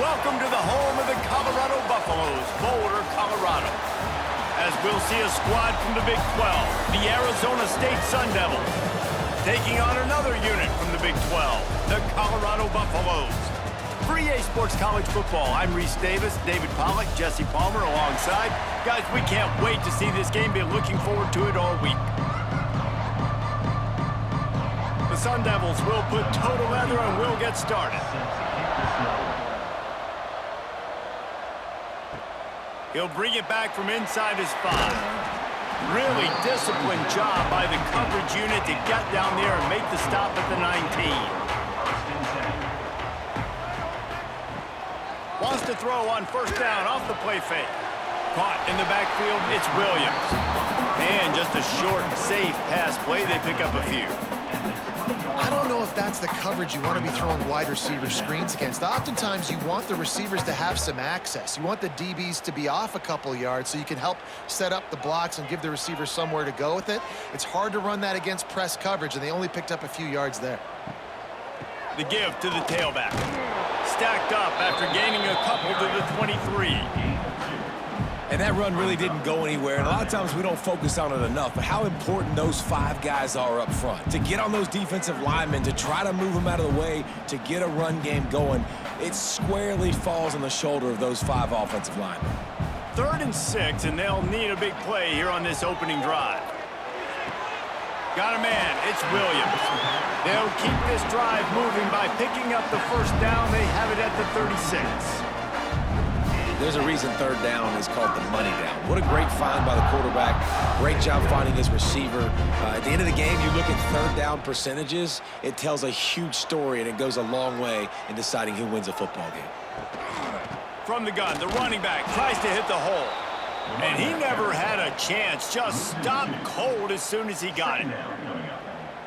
Welcome to the home of the Colorado Buffaloes, Boulder, Colorado. As we'll see a squad from the Big 12, the Arizona State Sun Devils, taking on another unit from the Big 12, the Colorado Buffaloes. For EA Sports College Football, I'm Reese Davis, David Pollack, Jesse Palmer alongside. Guys, we can't wait to see this game. Been looking forward to it all week. The Sun Devils will put total leather and we'll get started. He'll bring it back from inside his 5. Really disciplined job by the coverage unit to get down there and make the stop at the 19. Wants to throw on first down off the play fake. Caught in the backfield, it's Williams. And just a short, safe pass play, they pick up a few. I don't know if that's the coverage you want to be throwing wide receiver screens against. Oftentimes, you want the receivers to have some access. You want the DBs to be off a couple yards so you can help set up the blocks and give the receivers somewhere to go with it. It's hard to run that against press coverage, and they only picked up a few yards there. The give to the tailback. Stacked up after gaining a couple to the 23. And that run really didn't go anywhere, and a lot of times we don't focus on it enough, but how important those 5 guys are up front. To get on those defensive linemen, to try to move them out of the way, to get a run game going, it squarely falls on the shoulder of those 5 offensive linemen. 3rd and 6, and they'll need a big play here on this opening drive. Got a man, it's Williams. They'll keep this drive moving by picking up the first down. They have it at the 36. There's a reason 3rd down is called the money down. What a great find by the quarterback. Great job finding his receiver. At the end of the game, you look at 3rd down percentages. It tells a huge story, and it goes a long way in deciding who wins a football game. From the gun, the running back tries to hit the hole. And he never had a chance. Just stopped cold as soon as he got it.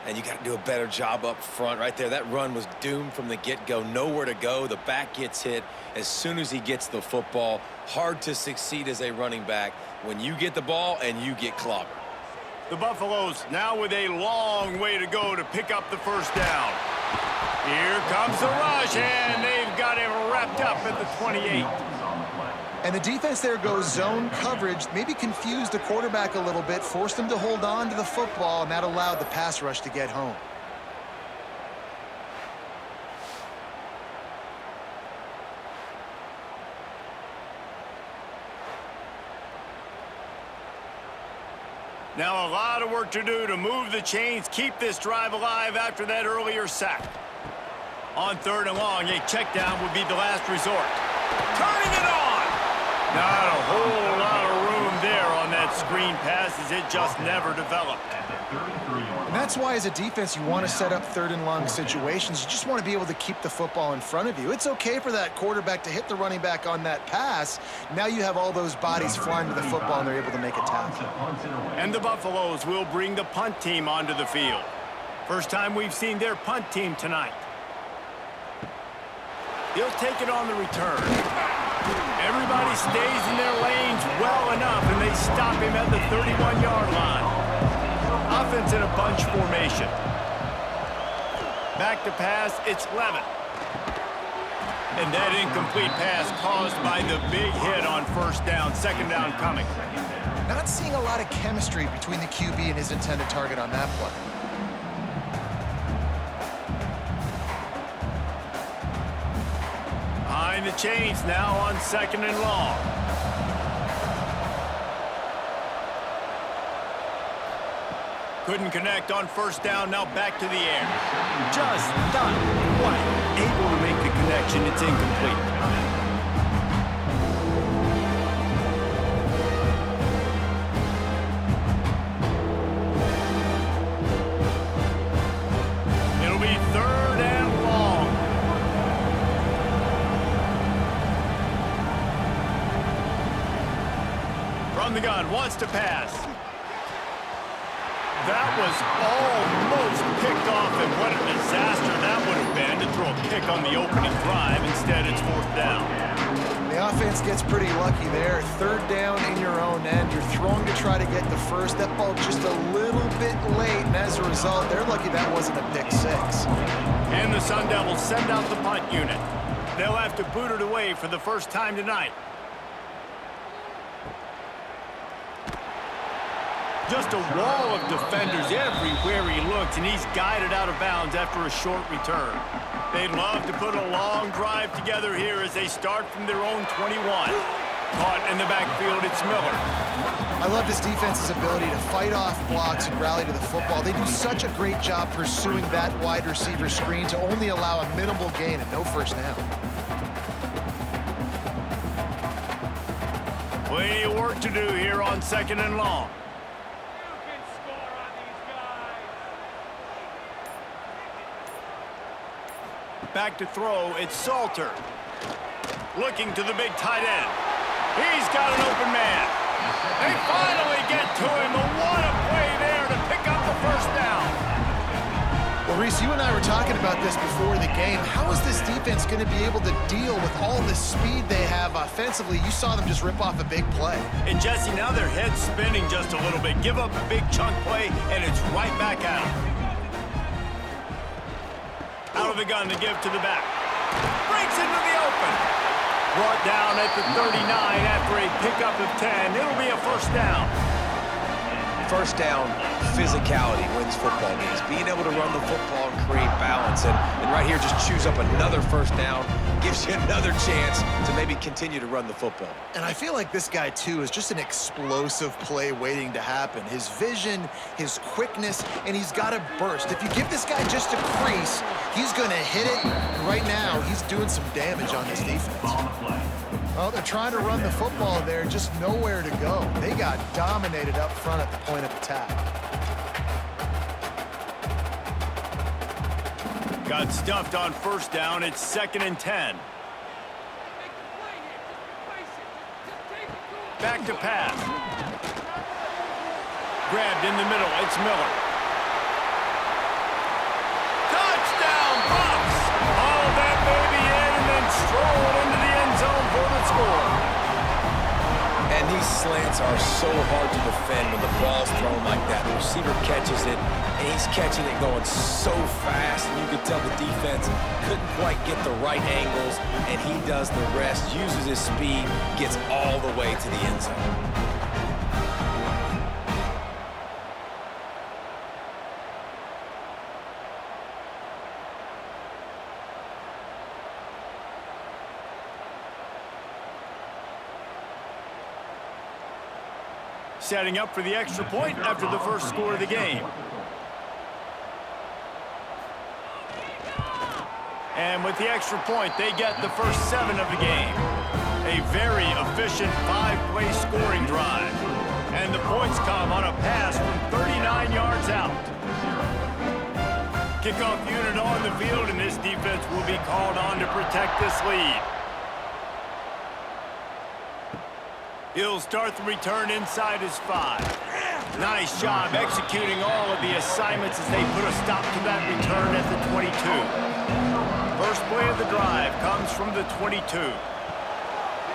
And you got to do a better job up front right there. That run was doomed from the get-go. Nowhere to go. The back gets hit as soon as he gets the football. Hard to succeed as a running back when you get the ball and you get clobbered. The Buffaloes now with a long way to go to pick up the first down. Here comes the rush, and they've got him wrapped up at the 28. And the defense there goes zone coverage, maybe confused the quarterback a little bit, forced him to hold on to the football, and that allowed the pass rush to get home. Now a lot of work to do to move the chains, keep this drive alive after that earlier sack. On 3rd and long, a check down would be the last resort. Turning it on! Not a whole lot of room there on that screen pass as it just never developed. And that's why as a defense you want to set up 3rd and long situations. You just want to be able to keep the football in front of you. It's okay for that quarterback to hit the running back on that pass. Now you have all those bodies flying to the football and they're able to make a tackle. And the Buffaloes will bring the punt team onto the field. First time we've seen their punt team tonight. He'll take it on the return. Everybody stays in their lanes well enough, and they stop him at the 31-yard line. Offense in a bunch formation. Back to pass, it's Levin. And that incomplete pass caused by the big hit on first down, 2nd down coming. Not seeing a lot of chemistry between the QB and his intended target on that play. Behind the chains now on 2nd and long. Couldn't connect on first down, now back to the air. Just not quite able to make the connection, it's incomplete. It'll be 3rd and long. From the gun, wants to pass. That was almost picked off, and what a disaster that would have been to throw a pick on the opening drive. Instead, it's 4th down. The offense gets pretty lucky there. 3rd down in your own end. You're throwing to try to get the first. That ball just a little bit late, and as a result, they're lucky that wasn't a pick 6. And the Sun Devils send out the punt unit. They'll have to boot it away for the first time tonight. Just a wall of defenders everywhere he looks, and he's guided out of bounds after a short return. They'd love to put a long drive together here as they start from their own 21. Caught in the backfield, it's Miller. I love this defense's ability to fight off blocks and rally to the football. They do such a great job pursuing that wide receiver screen to only allow a minimal gain and no first down. Plenty of work to do here on 2nd and long. Back to throw, it's Salter. Looking to the big tight end. He's got an open man. They finally get to him, but what a play there to pick up the first down. Well, Reese, you and I were talking about this before the game. How is this defense going to be able to deal with all the speed they have offensively? You saw them just rip off a big play. And Jesse, now their head's spinning just a little bit. Give up a big chunk play, and it's right back at them. Out of the gun to give to the back. Breaks into the open. Brought down at the 39 after a pickup of 10. It'll be a first down. First down, physicality wins football games. Being able to run the football and create balance. And right here, just choose up another first down. Gives you another chance to maybe continue to run the football. And I feel like this guy, too, is just an explosive play waiting to happen. His vision, his quickness, and he's got a burst. If you give this guy just a crease, he's going to hit it. And right now, he's doing some damage on this defense. Well, they're trying to run the football there, just nowhere to go. They got dominated up front at the point of attack. Got stuffed on first down. It's 2nd and 10. Back to pass. Grabbed in the middle. It's Miller. Touchdown, Bucks! Haul that baby in and then stroll into the end zone for the score. And these slants are so hard to defend when the ball's thrown like that. The receiver catches it, and he's catching it going so fast, and you could tell the defense couldn't quite get the right angles, and he does the rest, uses his speed, gets all the way to the end zone. Setting up for the extra point after the first score of the game. And with the extra point, they get the first 7 of the game. A very efficient 5-play scoring drive. And the points come on a pass from 39 yards out. Kickoff unit on the field, and this defense will be called on to protect this lead. He'll start the return inside his 5. Nice job executing all of the assignments as they put a stop to that return at the 22. First play of the drive comes from the 22.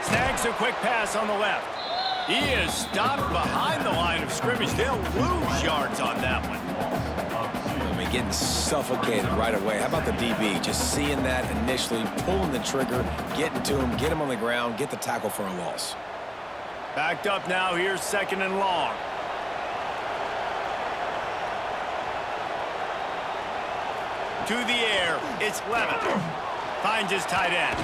Snags a quick pass on the left. He is stopped behind the line of scrimmage. They'll lose yards on that one. I mean, getting suffocated right away. How about the DB? Just seeing that initially, pulling the trigger, getting to him, get him on the ground, get the tackle for a loss. Backed up now, here's 2nd and long. To the air, it's Levitt. Finds his tight end.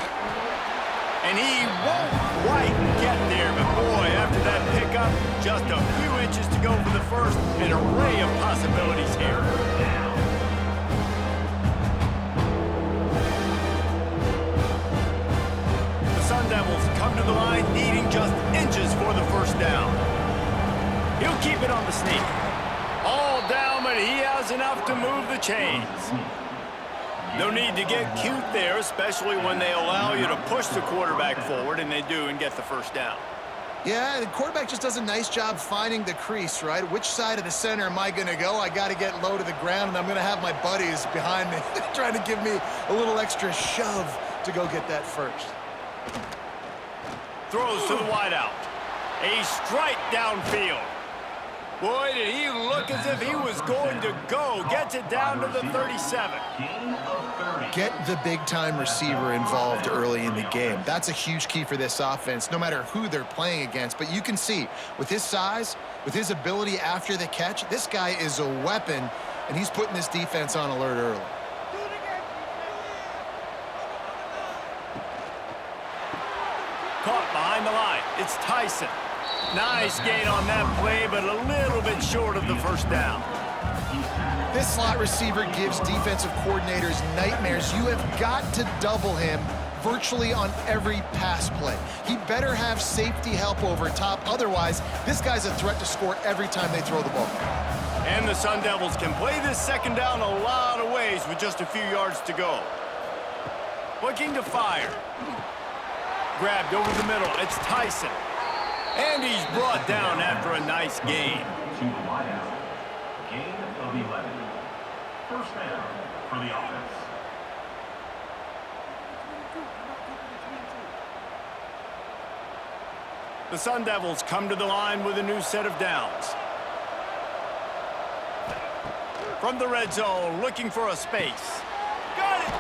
And he won't quite get there, but boy, after that pickup, just a few inches to go for the first. An array of possibilities here. Sun Devils come to the line needing just inches for the first down. He'll keep it on the sneak. All down, but he has enough to move the chains. No need to get cute there, especially when they allow you to push the quarterback forward, and they do, and get the first down. Yeah, the quarterback just does a nice job finding the crease, right? Which side of the center am I going to go? I got to get low to the ground, and I'm going to have my buddies behind me trying to give me a little extra shove to go get that first. Throws to the wideout. A strike downfield. Boy, did he look as if he was going to go. Gets it down to the 37. Get the big-time receiver involved early in the game. That's a huge key for this offense, no matter who they're playing against. But you can see, with his size, with his ability after the catch, this guy is a weapon, and he's putting this defense on alert early. Caught behind the line. It's Tyson. Nice gain on that play, but a little bit short of the first down. This slot receiver gives defensive coordinators nightmares. You have got to double him virtually on every pass play. He better have safety help over top. Otherwise, this guy's a threat to score every time they throw the ball. And the Sun Devils can play this second down a lot of ways with just a few yards to go. Looking to fire. Grabbed over the middle. It's Tyson. And he's brought down after a nice gain. To the wideout. Gain of 11. First down for the offense. The Sun Devils come to the line with a new set of downs. From the red zone, looking for a space. Got it!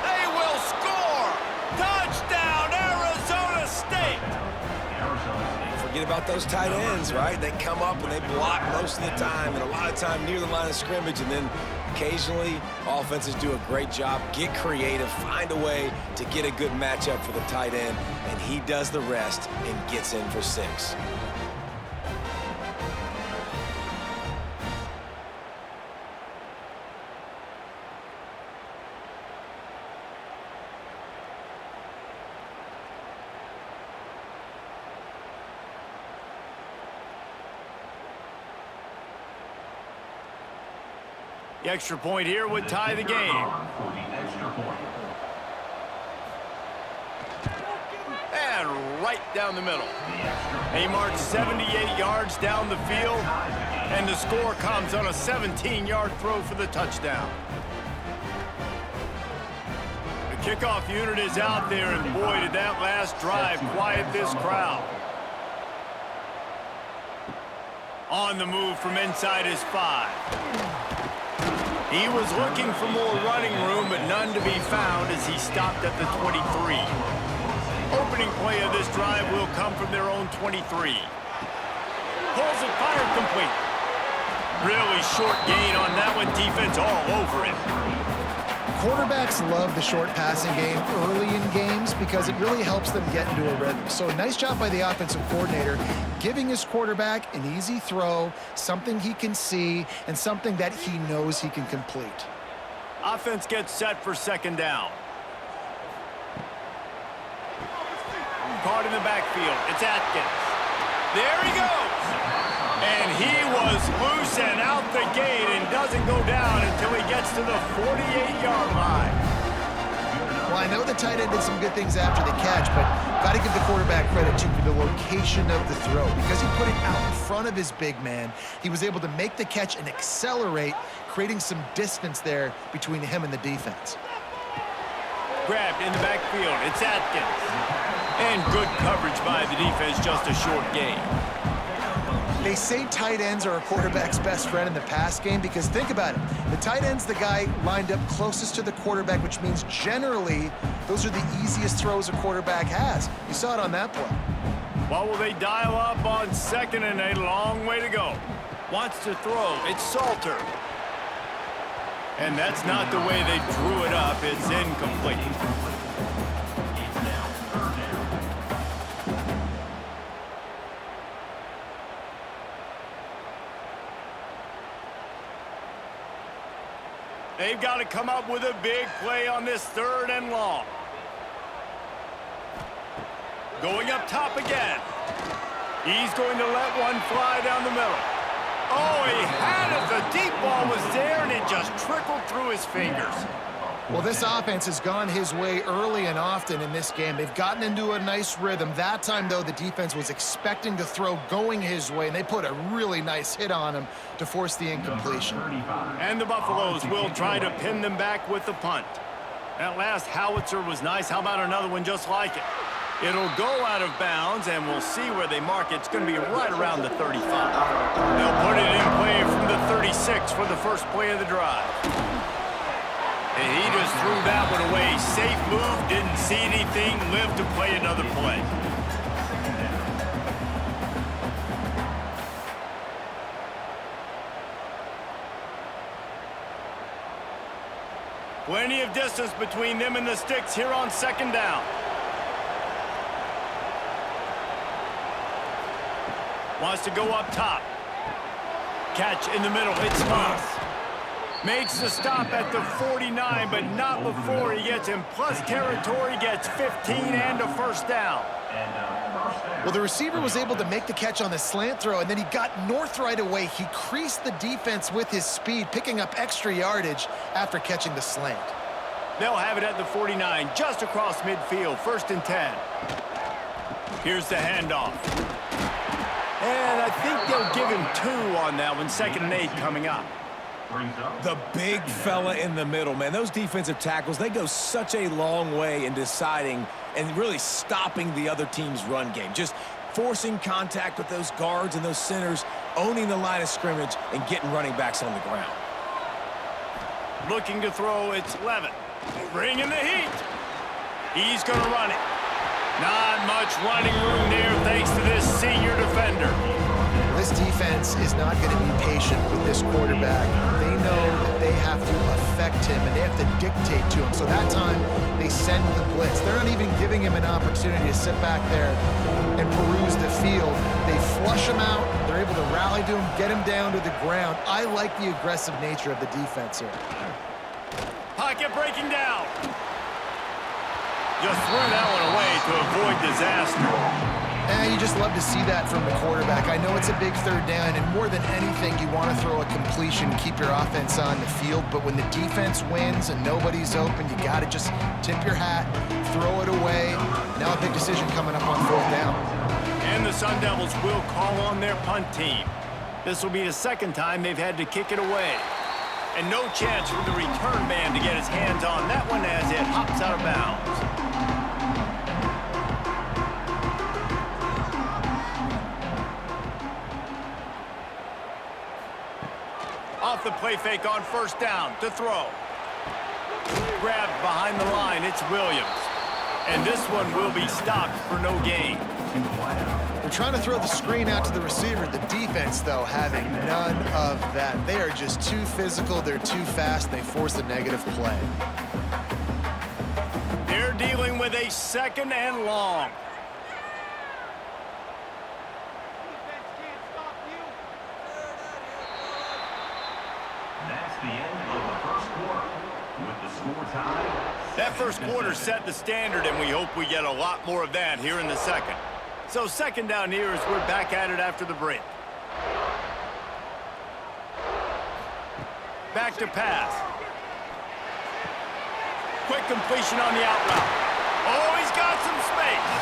They will score! Touchdown, Arizona State! Forget about those tight ends, right? They come up and they block most of the time, and a lot of time near the line of scrimmage, and then occasionally offenses do a great job, get creative, find a way to get a good matchup for the tight end, and he does the rest and gets in for 6. The extra point here would tie the game. For the extra point. And right down the middle. He marched 78 yards down the field, and the score comes on a 17-yard throw for the touchdown. The kickoff unit is out there, and boy, did that last drive quiet this crowd. On the move from inside his 5. He was looking for more running room, but none to be found as he stopped at the 23. Opening play of this drive will come from their own 23. Pulls it, fire complete. Really short gain on that one, defense all over it. Quarterbacks love the short passing game early in games because it really helps them get into a rhythm. So nice job by the offensive coordinator, giving his quarterback an easy throw, something he can see, and something that he knows he can complete. Offense gets set for second down. Caught in the backfield. It's Atkins. There he goes. And he was loose and out the gate and doesn't go down until he gets to the 48-yard line. Well, I know the tight end did some good things after the catch, but got to give the quarterback credit, too, for the location of the throw. Because he put it out in front of his big man, he was able to make the catch and accelerate, creating some distance there between him and the defense. Grabbed in the backfield. It's Atkins. And good coverage by the defense, just a short gain. They say tight ends are a quarterback's best friend in the pass game because think about it. The tight end's the guy lined up closest to the quarterback, which means generally those are the easiest throws a quarterback has. You saw it on that play. What will they dial up on second and a long way to go? Wants to throw. It's Salter. And that's not the way they drew it up. It's incomplete. They've got to come up with a big play on this 3rd and long. Going up top again. He's going to let one fly down the middle. Oh, he had it. The deep ball was there, and it just trickled through his fingers. Well, this offense has gone his way early and often in this game. They've gotten into a nice rhythm. That time, though, the defense was expecting to throw going his way, and they put a really nice hit on him to force the incompletion. And the Buffaloes will try to pin them back with the punt. That last howitzer was nice. How about another one just like it? It'll go out of bounds, and we'll see where they mark it. It's going to be right around the 35. They'll put it in play from the 36 for the first play of the drive. And he just threw that one away. Safe move, didn't see anything, lived to play another play. Plenty of distance between them and the sticks here on second down. Wants to go up top. Catch in the middle. It's smooth. Makes the stop at the 49, but not before he gets in plus territory, gets 15 and a first down. Well, the receiver was able to make the catch on the slant throw, and then he got north right away. He creased the defense with his speed, picking up extra yardage after catching the slant. They'll have it at the 49, just across midfield, 1st and 10. Here's the handoff. And I think they'll give him 2 on that one, 2nd and 8 coming up. The big fella in the middle, man. Those defensive tackles, they go such a long way in deciding and really stopping the other team's run game. Just forcing contact with those guards and those centers, owning the line of scrimmage, and getting running backs on the ground. Looking to throw, it's Levin. Bringing the heat. He's going to run it. Not much running room there thanks to this senior defender. This defense is not going to be patient with this quarterback. They know that they have to affect him and they have to dictate to him. So that time, they send the blitz. They're not even giving him an opportunity to sit back there and peruse the field. They flush him out. They're able to rally to him, get him down to the ground. I like the aggressive nature of the defense here. Pocket breaking down. Just threw that one away to avoid disaster. You just love to see that from the quarterback. I know it's a big 3rd down, and more than anything, you want to throw a completion, keep your offense on the field. But when the defense wins and nobody's open, you got to just tip your hat, throw it away. Now a big decision coming up on 4th down. And the Sun Devils will call on their punt team. This will be the 2nd time they've had to kick it away. And no chance for the return man to get his hands on that one as it hops out of bounds. Off the play fake on 1st down to throw. Grabbed behind the line, it's Williams. And this one will be stopped for no gain. They're trying to throw the screen out to the receiver. The defense, though, having none of that. They are just too physical. They're too fast. They force a negative play. They're dealing with a 2nd and long. That's the end of the first quarter. With the score tied. That first quarter set the standard, and we hope we get a lot more of that here in the 2nd. So 2nd down here as we're back at it after the break. Back to pass. Quick completion on the out route. Oh, he's got some space.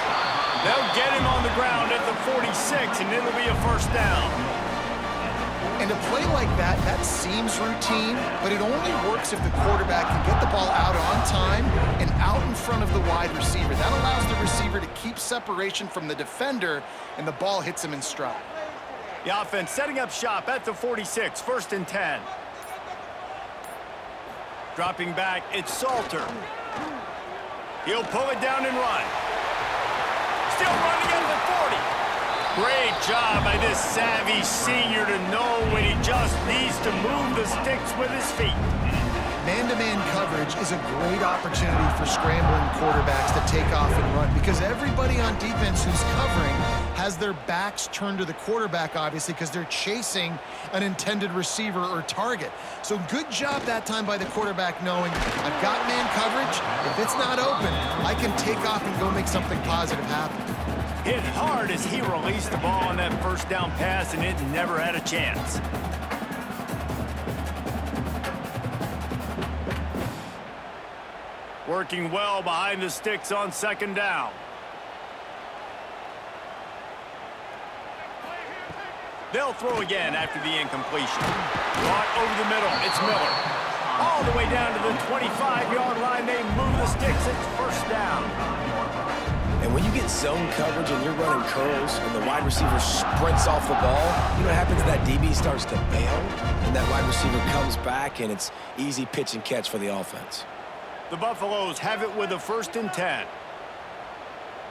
They'll get him on the ground at the 46, and it'll be a 1st down. And a play like that, that seems routine, but it only works if the quarterback can get the ball out on time and out in front of the wide receiver. That allows the receiver to keep separation from the defender, and the ball hits him in stride. The offense setting up shop at the 46, 1st and 10. Dropping back, it's Salter. He'll pull it down and run. Still running at the 40. Great job by this savvy senior to know when he just needs to move the sticks with his feet. Man-to-man coverage is a great opportunity for scrambling quarterbacks to take off and run because everybody on defense who's covering has their backs turned to the quarterback, obviously, because they're chasing an intended receiver or target. So good job that time by the quarterback knowing I've got man coverage. If it's not open, I can take off and go make something positive happen. Hit hard as he released the ball on that 1st down pass, and it never had a chance. Working well behind the sticks on 2nd down. They'll throw again after the incompletion. Brought over the middle, it's Miller. All the way down to the 25-yard line, they move the sticks, it's 1st down. And And when you get zone coverage and you're running curls and the wide receiver sprints off the ball, you know what happens? That DB starts to bail, and that wide receiver comes back, and it's easy pitch and catch for the offense. The Buffaloes have it with a 1st and 10.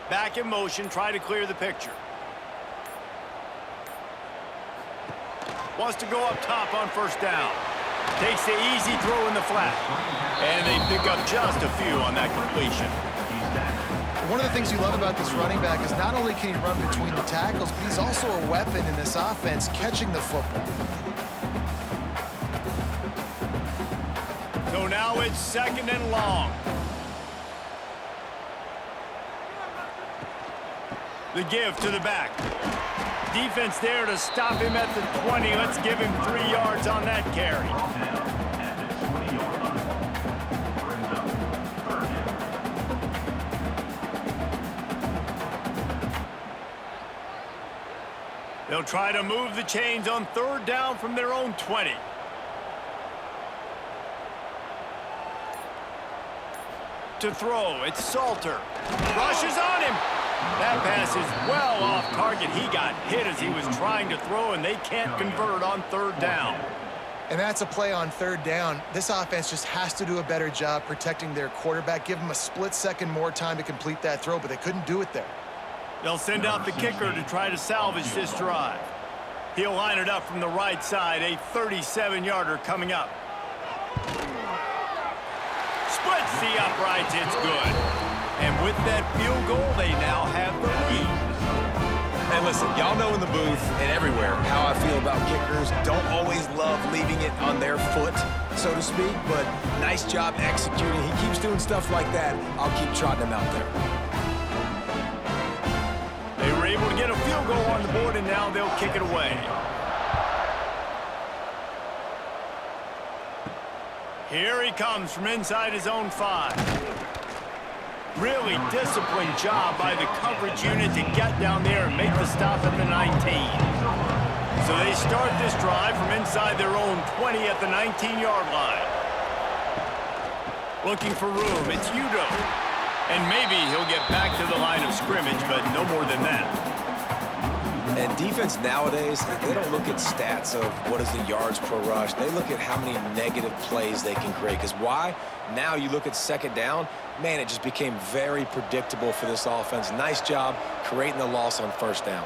Back in motion, try to clear the picture. Wants to go up top on 1st down. Takes the easy throw in the flat. And they pick up just a few on that completion. One of the things you love about this running back is not only can he run between the tackles, but he's also a weapon in this offense catching the football. So now it's 2nd and long. The give to the back. Defense there to stop him at the 20. Let's give him 3 yards on that carry. They'll try to move the chains on 3rd down from their own 20. To throw, it's Salter. Rushes on him. That pass is well off target. He got hit as he was trying to throw, and they can't convert on 3rd down. And that's a play on 3rd down. This offense just has to do a better job protecting their quarterback. Give him a split second more time to complete that throw, but they couldn't do it there. They'll send out the kicker to try to salvage this drive. He'll line it up from the right side, a 37-yarder coming up. Splits the uprights, it's good. And with that field goal, they now have the lead. And listen, y'all know in the booth and everywhere how I feel about kickers. Don't always love leaving it on their foot, so to speak, but nice job executing. He keeps doing stuff like that. I'll keep trotting him out there. They were able to get a field goal on the board, and now they'll kick it away. Here he comes from inside his own 5. Really disciplined job by the coverage unit to get down there and make the stop at the 19. So they start this drive from inside their own 20 at the 19-yard line. Looking for room, it's Udo. And maybe he'll get back to the line of scrimmage, but no more than that. And defense nowadays, they don't look at stats of what is the yards per rush. They look at how many negative plays they can create. Because why? Now you look at 2nd down, man, it just became very predictable for this offense. Nice job creating the loss on 1st down.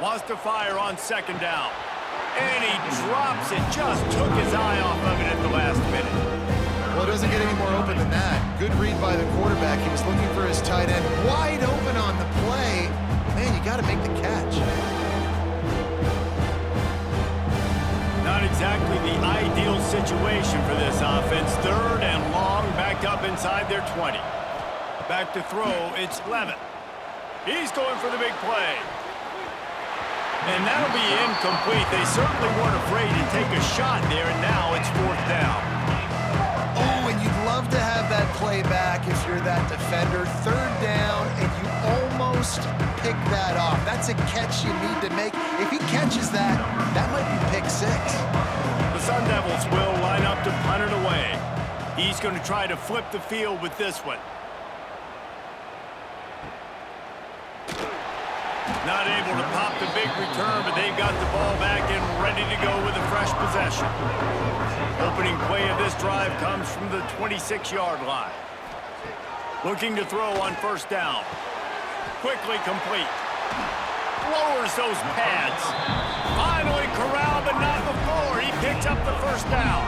Wants to fire on 2nd down. And he drops it, just took his eye off of it at the last minute. Well, it doesn't get any more open than that. Good read by the quarterback. He was looking for his tight end wide open on the play. Man, you got to make the catch. Not exactly the ideal situation for this offense. 3rd and long, backed up inside their 20. Back to throw, it's Levin. He's going for the big play. And that'll be incomplete. They certainly weren't afraid to take a shot there, and now it's 4th down. Oh, and you'd love to have that play back if you're that defender. 3rd down, and you almost pick that off. That's a catch you need to make. If he catches that, that might be pick 6. The Sun Devils will line up to punt it away. He's going to try to flip the field with this one. Not able to pop the big return, but they've got the ball back and ready to go with a fresh possession. Opening play of this drive comes from the 26-yard line. Looking to throw on 1st down. Quickly complete. Lowers those pads. Finally corralled, but not before. He picks up the 1st down.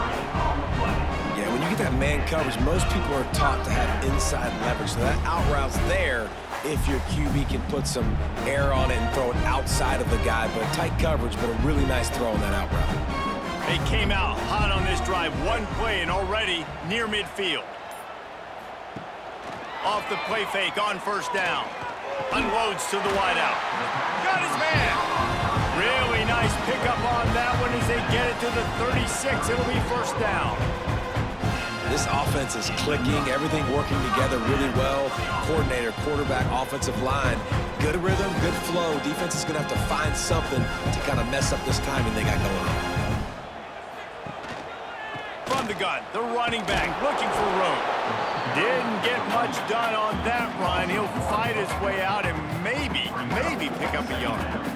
Yeah, when you get that man coverage, most people are taught to have inside leverage. So that out route's there if your QB can put some air on it and throw it outside of the guy. But tight coverage, but a really nice throw on that out route. They came out hot on this drive. One play and already near midfield. Off the play fake on 1st down. Unloads to the wideout. Got his man. Really nice pickup on that one as they get it to the 36. It'll be 1st down. This offense is clicking, everything working together really well. Coordinator, quarterback, offensive line. Good rhythm, good flow. Defense is going to have to find something to kind of mess up this timing they got going on. From the gun, the running back looking for room. Didn't get much done on that run. He'll fight his way out and maybe pick up a yard.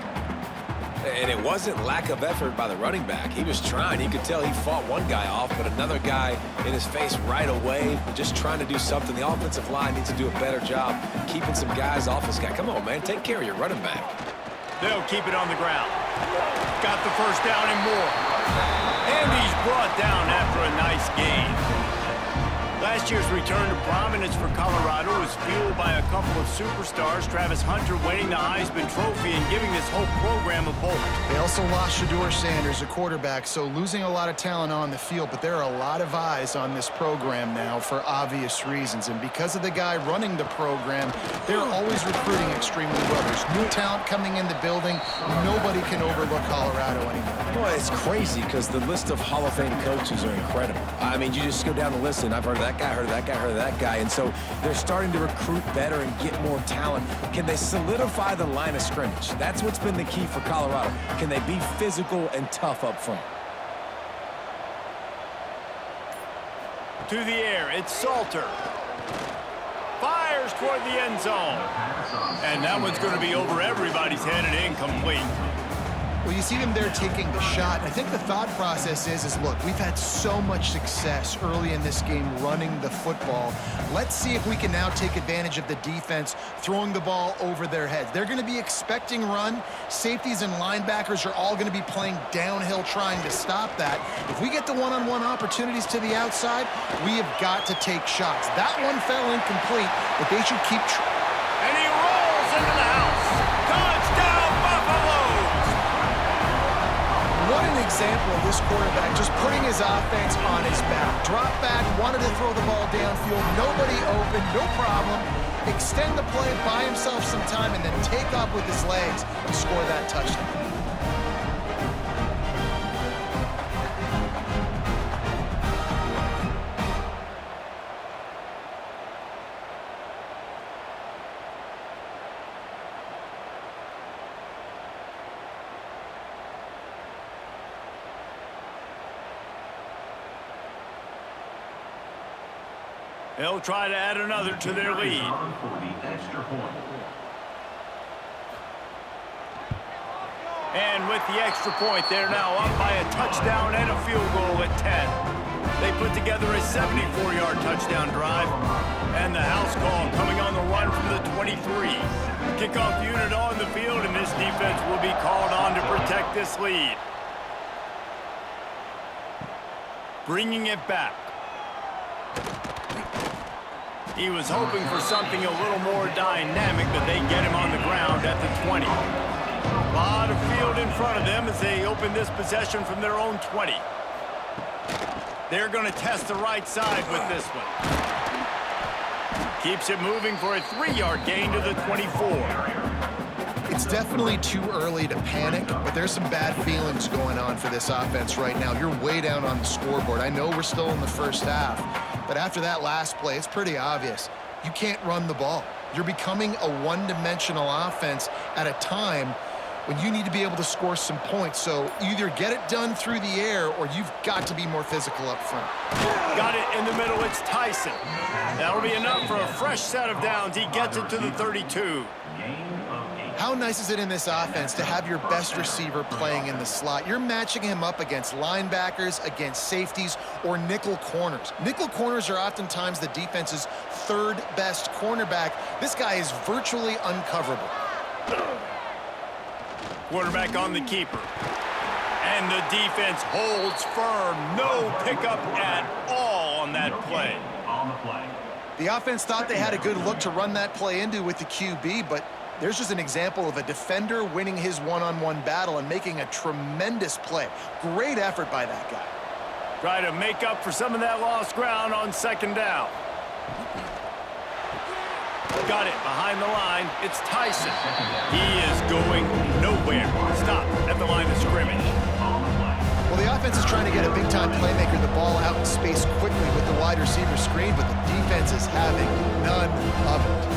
And it wasn't lack of effort by the running back. He was trying. You could tell he fought one guy off, but another guy in his face right away, just trying to do something. The offensive line needs to do a better job keeping some guys off this guy. Come on, man. Take care of your running back. They'll keep it on the ground. Got the first down and more. And he's brought down after a nice gain. Last year's return to prominence for Colorado was fueled by a couple of superstars, Travis Hunter winning the Heisman Trophy and giving this whole program a bolt. They also lost Shedeur Sanders, a quarterback, so losing a lot of talent on the field, but there are a lot of eyes on this program now for obvious reasons. And because of the guy running the program, they're always recruiting extremely well. There's new talent coming in the building. Nobody can overlook Colorado anymore. Boy, it's crazy because the list of Hall of Fame coaches are incredible. I mean, you just go down the list, and I've heard of that guy, heard of that guy, heard of that guy. And so they're starting to recruit better and get more talent. Can they solidify the line of scrimmage? That's what's been the key for Colorado. Can they be physical and tough up front? To the air, it's Salter. Fires toward the end zone. And that one's going to be over everybody's head and incomplete. Well, you see them there taking the shot. I think the thought process is look, we've had so much success early in this game running the football. Let's see if we can now take advantage of the defense throwing the ball over their heads. They're going to be expecting run. Safeties and linebackers are all going to be playing downhill trying to stop that. If we get the one-on-one opportunities to the outside, we have got to take shots. That one fell incomplete, but they should keep and he rolls into the house. Touchdown, Buffalo! What an example of this quarterback just putting his offense on his back. Drop back, wanted to throw the ball downfield, nobody open, no problem. Extend the play, buy himself some time, and then take off with his legs to score that touchdown. They'll try to add another to their lead. And with the extra point, they're now up by a touchdown and a field goal at 10. They put together a 74-yard touchdown drive. And the house call coming on the run from the 23. Kickoff unit on the field, and this defense will be called on to protect this lead. Bringing it back. He was hoping for something a little more dynamic, but they get him on the ground at the 20. A lot of field in front of them as they open this possession from their own 20. They're going to test the right side with this one. Keeps it moving for a 3-yard gain to the 24. It's definitely too early to panic, but there's some bad feelings going on for this offense right now. You're way down on the scoreboard. I know we're still in the first half, but after that last play, it's pretty obvious. You can't run the ball. You're becoming a one-dimensional offense at a time when you need to be able to score some points. So either get it done through the air or you've got to be more physical up front. Got it in the middle. It's Tyson. That'll be enough for a fresh set of downs. He gets it to the 32. How nice is it in this offense to have your best receiver playing in the slot? You're matching him up against linebackers, against safeties, or nickel corners. Nickel corners are oftentimes the defense's third best cornerback. This guy is virtually uncoverable. Quarterback on the keeper. And the defense holds firm. No pickup at all on that play. The offense thought they had a good look to run that play into with the QB, but there's just an example of a defender winning his one-on-one battle and making a tremendous play. Great effort by that guy. Try to make up for some of that lost ground on second down. Got it behind the line. It's Tyson. He is going nowhere. Stop at the line of scrimmage. Well, the offense is trying to get a big-time playmaker the ball out in space quickly with the wide receiver screen, but the defense is having none of it.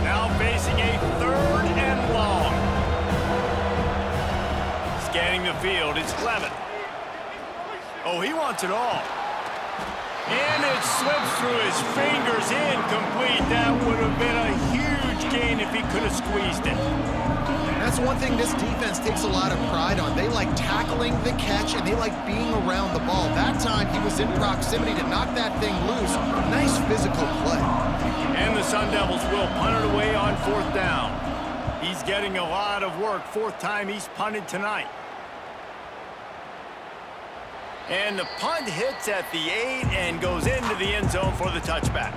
Now facing a 3rd and long. Scanning the field, it's Clement. Oh, he wants it all. And it slips through his fingers, incomplete. That would have been a huge gain if he could have squeezed it. That's one thing this defense takes a lot of pride on. They like tackling the catch, and they like being around the ball. That time, he was in proximity to knock that thing loose. Nice physical play. And the Sun Devils will punt it away on 4th down. He's getting a lot of work. 4th time he's punted tonight. And the punt hits at the 8 and goes into the end zone for the touchback.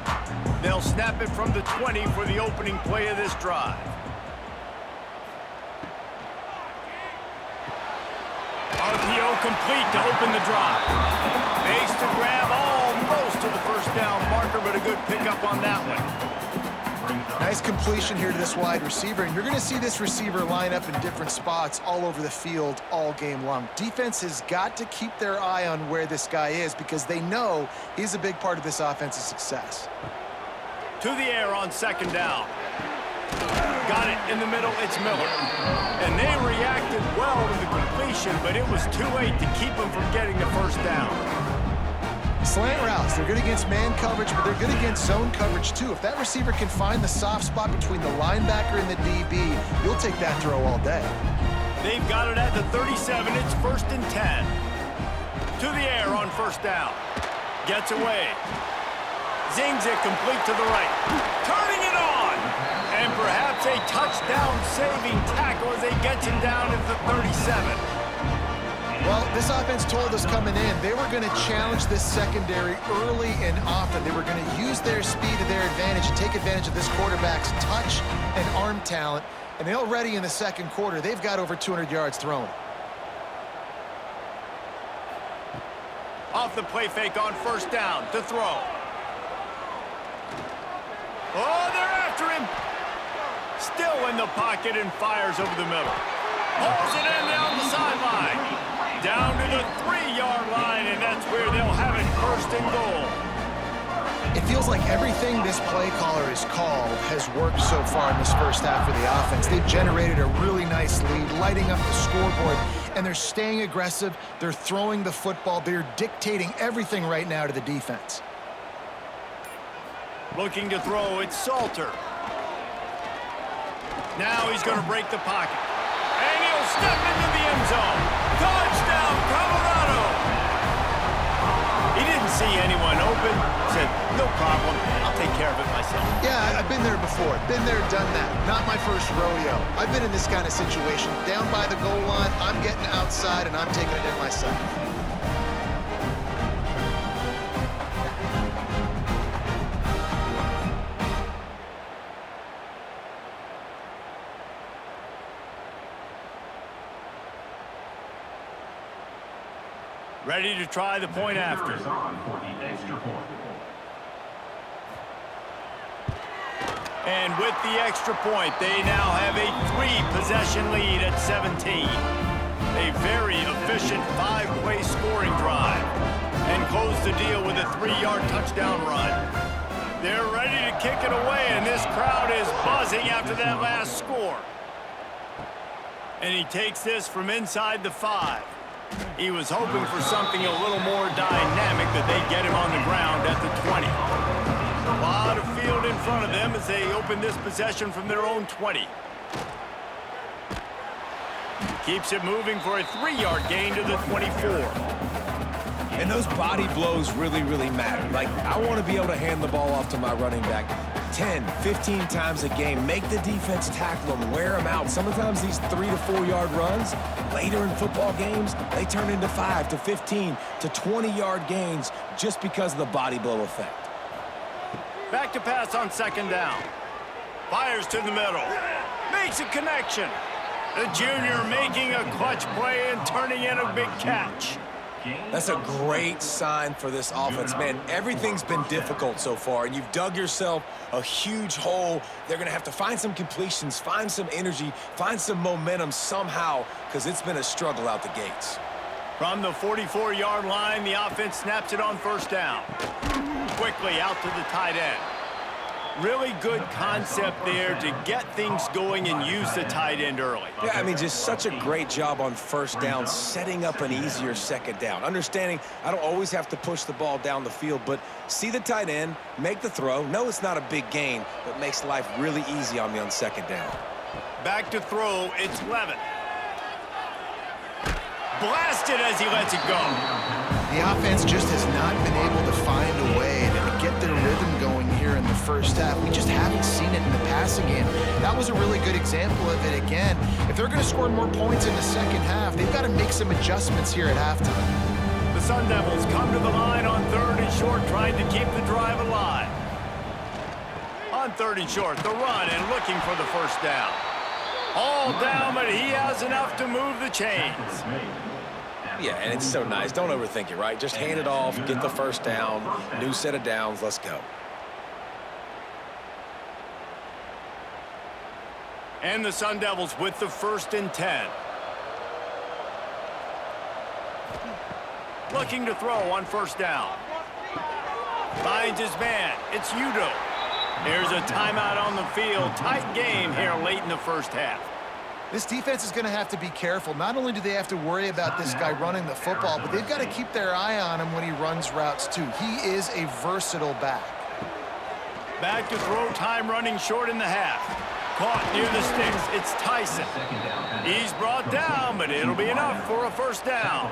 They'll snap it from the 20 for the opening play of this drive. RPO complete to open the drive. Base to grab almost to the 1st down marker, but a good pickup on that one. Nice completion here to this wide receiver, and you're going to see this receiver line up in different spots all over the field all game long. Defense has got to keep their eye on where this guy is because they know he's a big part of this offense's success. To the air on 2nd down. Got it in the middle, it's Miller. And they reacted well to the completion, but it was too late to keep him from getting the 1st down. Slant routes, they're good against man coverage, but they're good against zone coverage too. If that receiver can find the soft spot between the linebacker and the DB, you'll take that throw all day. They've got it at the 37, it's 1st and 10. To the air on 1st down. Gets away. Zings it complete to the right. Turning it on! And perhaps a touchdown-saving tackle as they get him down at the 37. Well, this offense told us coming in they were going to challenge this secondary early and often. They were going to use their speed to their advantage and take advantage of this quarterback's touch and arm talent. And already in the 2nd quarter, they've got over 200 yards thrown. Off the play fake on 1st down to throw. Oh, they're after him. Still in the pocket and fires over the middle. Pulls it in down the sideline. Down to the 3-yard line, and that's where they'll have it 1st and goal. It feels like everything this play caller has called has worked so far in this 1st half of the offense. They've generated a really nice lead, lighting up the scoreboard, and they're staying aggressive. They're throwing the football. They're dictating everything right now to the defense. Looking to throw, it's Salter. Now he's going to break the pocket. And he'll step into the end zone. Touchdown, Colorado! He didn't see anyone open. Said, no problem. I'll take care of it myself. Yeah, I've been there before. Been there, done that. Not my first rodeo. I've been in this kind of situation. Down by the goal line, I'm getting outside, and I'm taking it in myself. Ready to try the point after. And with the extra point, they now have a 3-possession lead at 17. A very efficient 5-play scoring drive. And close the deal with a 3-yard touchdown run. They're ready to kick it away, and this crowd is buzzing after that last score. And he takes this from inside the 5. He was hoping for something a little more dynamic that they get him on the ground at the 20. A lot of field in front of them as they open this possession from their own 20. Keeps it moving for a 3-yard gain to the 24. And those body blows really, really matter. Like, I want to be able to hand the ball off to my running back 10, 15 times a game. Make the defense tackle them, wear them out. Sometimes these 3 to 4 yard runs, later in football games, they turn into 5 to 15 to 20 yard gains just because of the body blow effect. Back to pass on 2nd down. Fires to the middle. Makes a connection. The junior making a clutch play and turning in a big catch. That's a great sign for this offense, man. Everything's been difficult so far, and you've dug yourself a huge hole. They're going to have to find some completions, find some energy, find some momentum somehow, because it's been a struggle out the gates. From the 44-yard line, the offense snaps it on 1st down. Quickly out to the tight end. Really good concept there to get things going and use the tight end early. Yeah, I mean, just such a great job on first down, setting up an easier second down. Understanding I don't always have to push the ball down the field, but see the tight end, make the throw. No, it's not a big gain, but makes life really easy on me on second down. Back to throw, it's Levin. Blasted as he lets it go. The offense just has not been able to find a way to get their rhythm going here in the first half. We just haven't seen it in the passing game. That was a really good example of it again. If they're going to score more points in the second half, they've got to make some adjustments here at halftime. The Sun Devils come to the line on 3rd and short, trying to keep the drive alive. On 3rd and short, the run and looking for the first down. All down, but he has enough to move the chains. Yeah, and it's so nice. Don't overthink it, right? Just hand it off, get the first down, new set of downs, let's go. And the Sun Devils with the 1st and 10. Looking to throw on first down. Finds his man. It's Udo. There's a timeout on the field. Tight game here late in the first half. This defense is going to have to be careful. Not only do they have to worry about this guy running the football, but they've got to keep their eye on him when he runs routes too. He is a versatile back. Back to throw time running short in the half. Caught near the sticks. It's Tyson. He's brought down, but it'll be enough for a first down.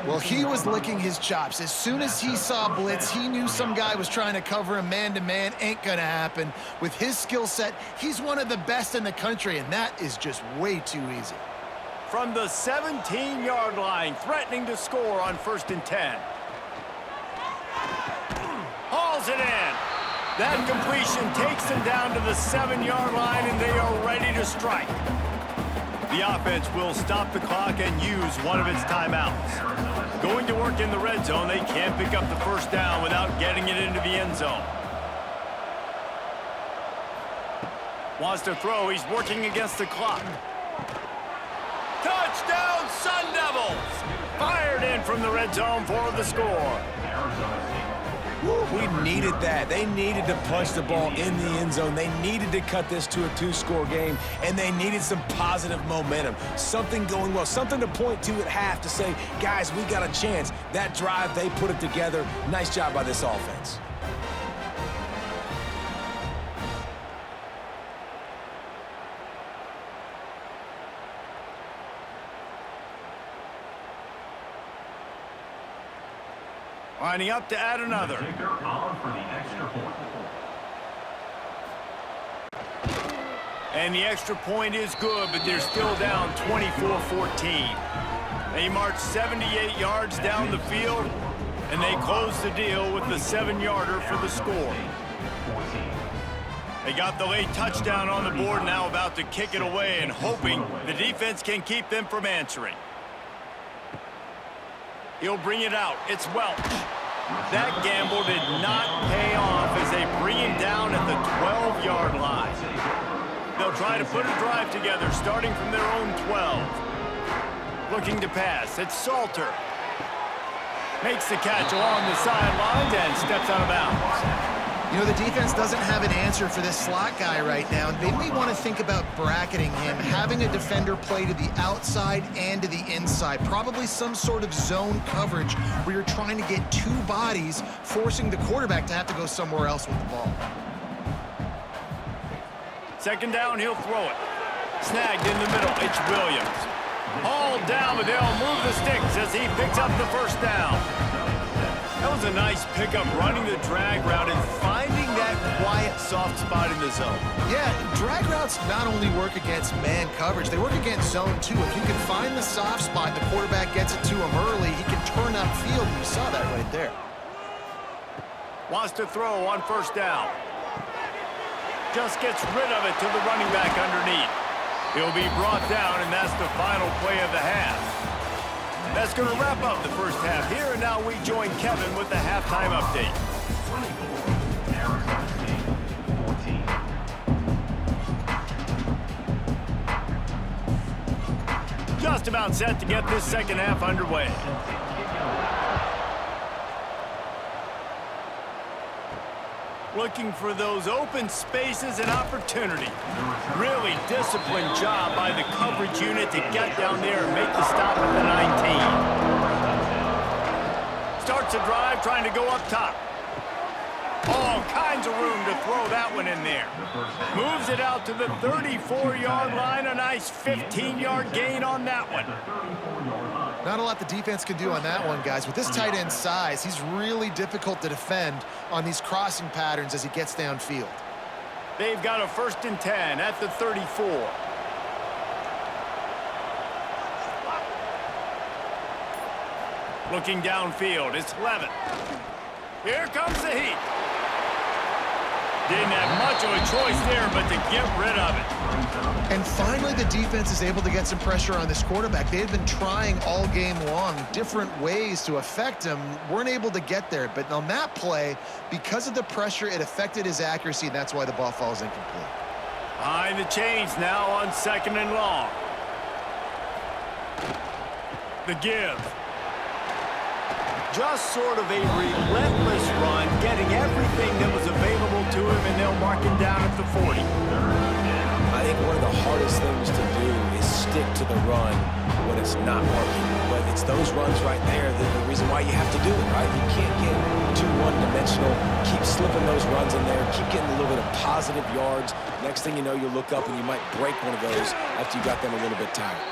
Well, he was licking his chops. As soon as he saw blitz, he knew some guy was trying to cover him man-to-man. Ain't gonna happen. With his skill set, he's one of the best in the country, and that is just way too easy. From the 17-yard line, threatening to score on 1st and 10. Hauls it in. That completion takes them down to the 7-yard line, and they are ready to strike. The offense will stop the clock and use one of its timeouts. Going to work in the red zone, they can't pick up the first down without getting it into the end zone. Wants to throw, he's working against the clock. Touchdown, Sun Devils! Fired in from the red zone for the score. We needed that. They needed to punch the ball in the end zone. They needed to cut this to a 2-score game, and they needed some positive momentum. Something going well, something to point to at half to say, guys, we got a chance. That drive, they put it together. Nice job by this offense. Lining up to add another. Kicker on for the extra point. And the extra point is good, but they're still down 24-14. They march 78 yards down the field, and they close the deal with the 7-yarder for the score. They got the late touchdown on the board, now about to kick it away and hoping the defense can keep them from answering. He'll bring it out. It's Welch. That gamble did not pay off as they bring him down at the 12-yard line. They'll try to put a drive together starting from their own 12. Looking to pass. It's Salter. Makes the catch along the sidelines and steps out of bounds. You know, the defense doesn't have an answer for this slot guy right now. They may want to think about bracketing him, having a defender play to the outside and to the inside. Probably some sort of zone coverage where you're trying to get two bodies, forcing the quarterback to have to go somewhere else with the ball. Second down, he'll throw it. Snagged in the middle, it's Williams. Hauled down, but they'll move the sticks as he picks up the first down. That was a nice pickup, running the drag route and finding that quiet, soft spot in the zone. Yeah, drag routes not only work against man coverage, they work against zone too. If you can find the soft spot, the quarterback gets it to him early, he can turn upfield, and you saw that right there. Wants to throw on first down. Just gets rid of it to the running back underneath. He'll be brought down, and that's the final play of the half. That's going to wrap up the first half here, and now we join Kevin with the halftime update. 24, Arizona State, 14. Just about set to get this second half underway. looking for those open spaces and opportunity. Really disciplined job by the coverage unit to get down there and make the stop at the 19. Starts a drive trying to go up top. All kinds of room to throw that one in there. Moves it out to the 34-yard line. A nice 15-yard gain on that one. Not a lot the defense can do on that one, guys. With this tight end size, he's really difficult to defend on these crossing patterns as he gets downfield. They've got a 1st and 10 at the 34. Looking downfield, it's Levin. Here comes the heat. Didn't have much of a choice there, but to get rid of it. And finally, the defense is able to get some pressure on this quarterback. They had been trying all game long different ways to affect him. Weren't able to get there. But on that play, because of the pressure, it affected his accuracy, and that's why the ball falls incomplete. Behind the chains now on 2nd and long. The give. Just sort of a relentless run, getting everything that was available to him, and they'll mark him down at the 40. I think one of the hardest things to do is stick to the run when it's not working. But it's those runs right there that the reason why you have to do it, right? You can't get too one-dimensional. Keep slipping those runs in there. Keep getting a little bit of positive yards. Next thing you know, you look up and you might break one of those after you got them a little bit tired.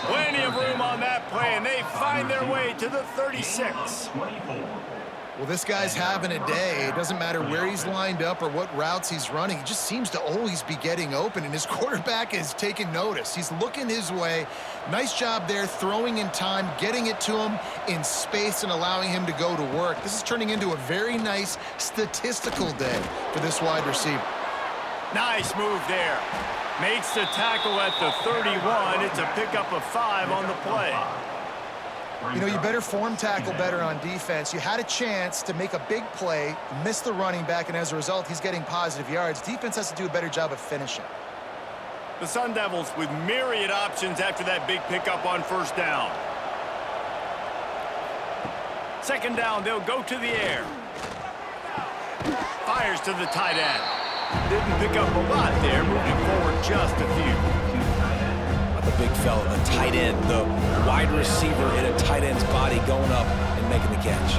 Plenty of room on that play, and they find their way to the 36. Well, this guy's having a day. It doesn't matter where he's lined up or what routes he's running. He just seems to always be getting open, and his quarterback is taking notice. He's looking his way. Nice job there, throwing in time, getting it to him in space and allowing him to go to work. This is turning into a very nice statistical day for this wide receiver. Nice move there. Makes the tackle at the 31. It's a pickup of 5 on the play. You know, you better form tackle better on defense. You had a chance to make a big play, miss the running back, and as a result, he's getting positive yards. Defense has to do a better job of finishing. The Sun Devils with myriad options after that big pickup on 1st down. 2nd down, they'll go to the air. Fires to the tight end. Didn't pick up a lot there, moving forward just a few. The big fella, the tight end, the wide receiver in a tight end's body going up and making the catch.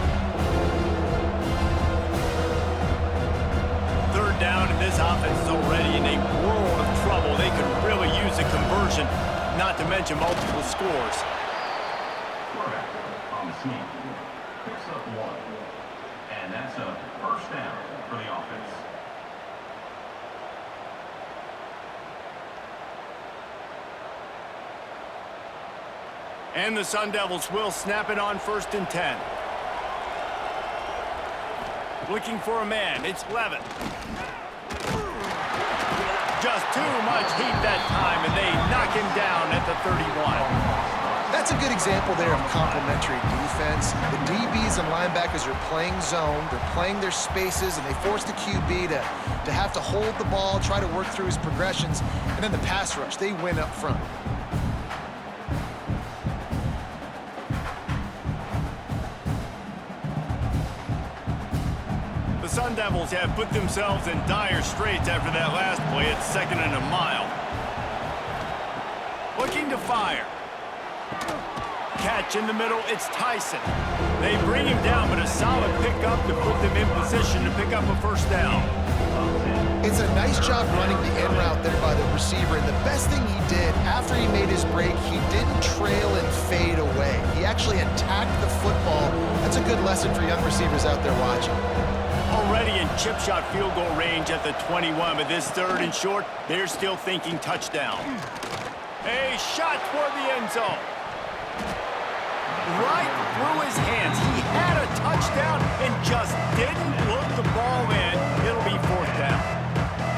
3rd down, and this offense is already in a world of trouble. They could really use a conversion, not to mention multiple scores. Quarterback on the sneak. Picks up 1. And that's a 1st down for the offense. And the Sun Devils will snap it on 1st and 10. Looking for a man. It's Levin. Just too much heat that time, and they knock him down at the 31. That's a good example there of complementary defense. The DBs and linebackers are playing zone. They're playing their spaces, and they force the QB to have to hold the ball, try to work through his progressions, and then the pass rush. They win up front. The Sun Devils have put themselves in dire straits after that last play at 2nd and a mile. Looking to fire. Catch in the middle, it's Tyson. They bring him down, but a solid pickup to put them in position to pick up a 1st down. It's a nice job running the in route there by the receiver, and the best thing he did after he made his break, he didn't trail and fade away. He actually attacked the football. That's a good lesson for young receivers out there watching. Already in chip shot field goal range at the 21, but this 3rd and short, they're still thinking touchdown. A shot toward the end zone. Right through his hands. He had a touchdown and just didn't look the ball in. It'll be 4th down.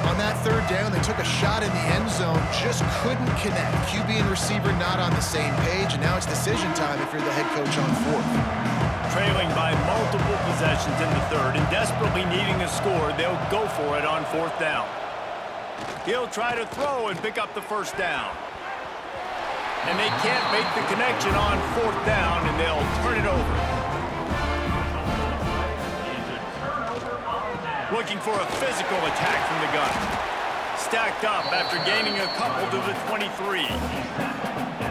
On that 3rd down, they took a shot in the end zone, just couldn't connect. QB and receiver not on the same page, and now it's decision time if you're the head coach on 4th. Trailing by multiple possessions in the 3rd and desperately needing a score, they'll go for it on 4th down. He'll try to throw and pick up the 1st down. And they can't make the connection on 4th down, and they'll turn it over. It's a turnover on down. Looking for a physical attack from the gun. Stacked up after gaining a couple to the 23.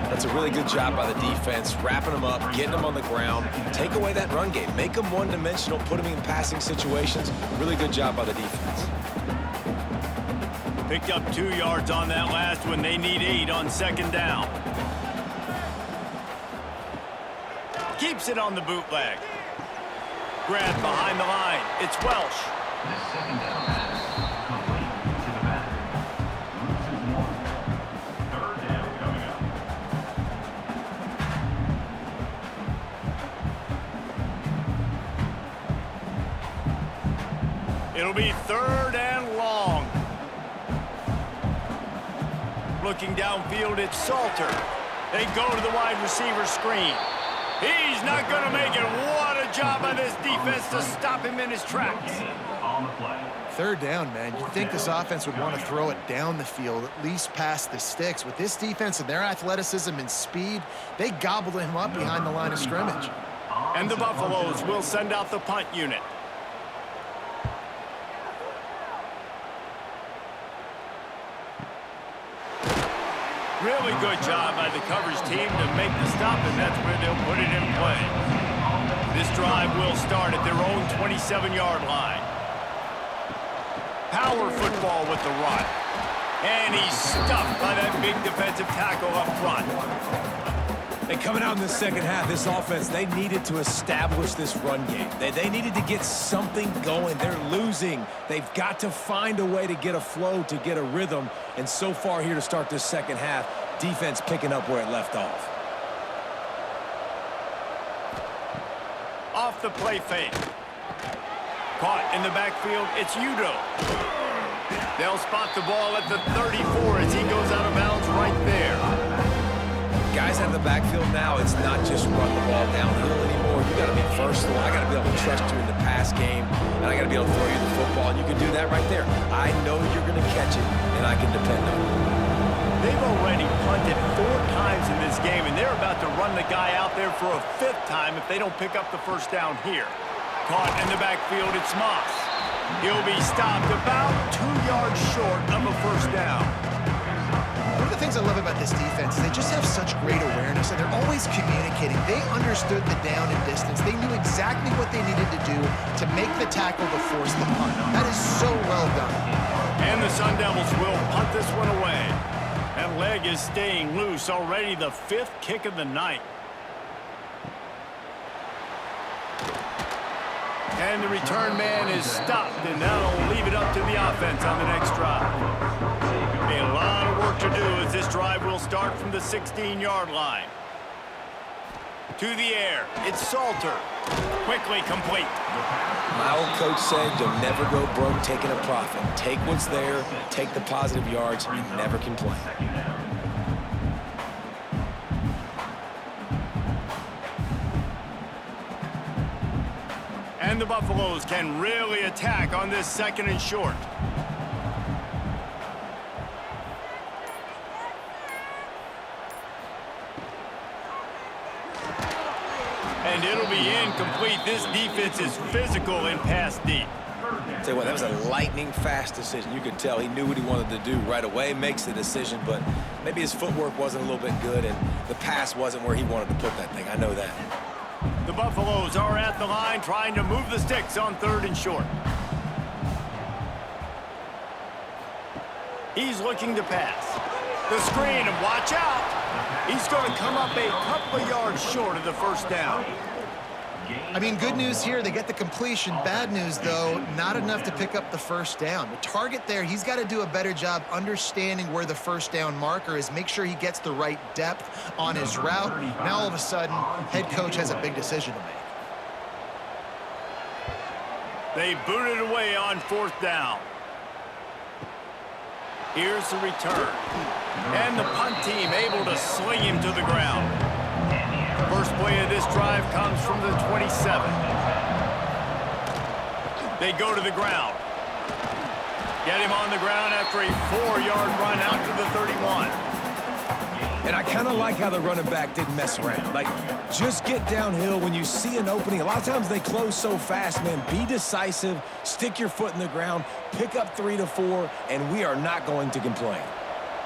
That's a really good job by the defense, wrapping them up, getting them on the ground. Take away that run game. Make them one-dimensional, put them in passing situations. Really good job by the defense. Picked up 2 yards on that last one. They need 8 on second down. Keeps it on the bootleg. Grabbed behind the line. It's Welsh. The second down pass complete to the back. Loses 1. Third down coming up. It'll be 3rd and long. Looking downfield, it's Salter. They go to the wide receiver screen. He's not going to make it. What a job by this defense to stop him in his tracks. On the play. 3rd down, man. You'd think this offense would want to throw it down the field, at least past the sticks. With this defense and their athleticism and speed, they gobbled him up behind the line of scrimmage. And the Buffaloes will send out the punt unit. Really good job by the coverage team to make the stop, and that's where they'll put it in play. This drive will start at their own 27-yard line. Power football with the run. And he's stuffed by that big defensive tackle up front. And coming out in the second half, this offense, they needed to establish this run game. They needed to get something going. They're losing. They've got to find a way to get a flow, to get a rhythm. And so far here to start this second half, defense picking up where it left off. Off the play fake. Caught in the backfield, it's Udo. They'll spot the ball at the 34 as he goes out of bounds right there. Guys out of the backfield now, it's not just run the ball downhill anymore. You got to be versatile. I got to be able to trust you in the pass game, and I got to be able to throw you the football, and you can do that right there. I know you're going to catch it, and I can depend on it. They've already punted 4 times in this game, and they're about to run the guy out there for a 5th time if they don't pick up the first down here. Caught in the backfield, it's Moss. He'll be stopped about 2 yards short of a first down. One of the things I love about this defense is they just have such great awareness, and they're always communicating. They understood the down and distance. They knew exactly what they needed to do to make the tackle to force the punt. That is so well done. And the Sun Devils will punt this one away. That leg is staying loose, already the 5th kick of the night. And the return man is stopped, and that'll leave it up to the offense on the next drive. A lot of work to do as this drive will start from the 16-yard line. To the air, it's Salter. Quickly complete. My old coach said you'll never go broke taking a profit. Take what's there, take the positive yards, and never complain. And the Buffaloes can really attack on this 2nd and short. And it'll be incomplete. This defense is physical and pass deep. Tell you what, that was a lightning-fast decision. You could tell he knew what he wanted to do right away, makes the decision, but maybe his footwork wasn't a little bit good, and the pass wasn't where he wanted to put that thing. I know that. The Buffaloes are at the line trying to move the sticks on 3rd and short. He's looking to pass. The screen, and watch out. He's going to come up a couple of yards short of the first down. I mean, good news here, they get the completion. Bad news, though, not enough to pick up the first down. The target there, he's got to do a better job understanding where the first down marker is, make sure he gets the right depth on his route. Now, all of a sudden, head coach has a big decision to make. They boot it away on 4th down. Here's the return. And the punt team able to sling him to the ground. First play of this drive comes from the 27. They go to the ground. Get him on the ground after a 4-yard run out to the 31. And I kind of like how the running back didn't mess around. Like, just get downhill when you see an opening. A lot of times they close so fast, man. Be decisive, stick your foot in the ground, pick up 3 to 4, and we are not going to complain.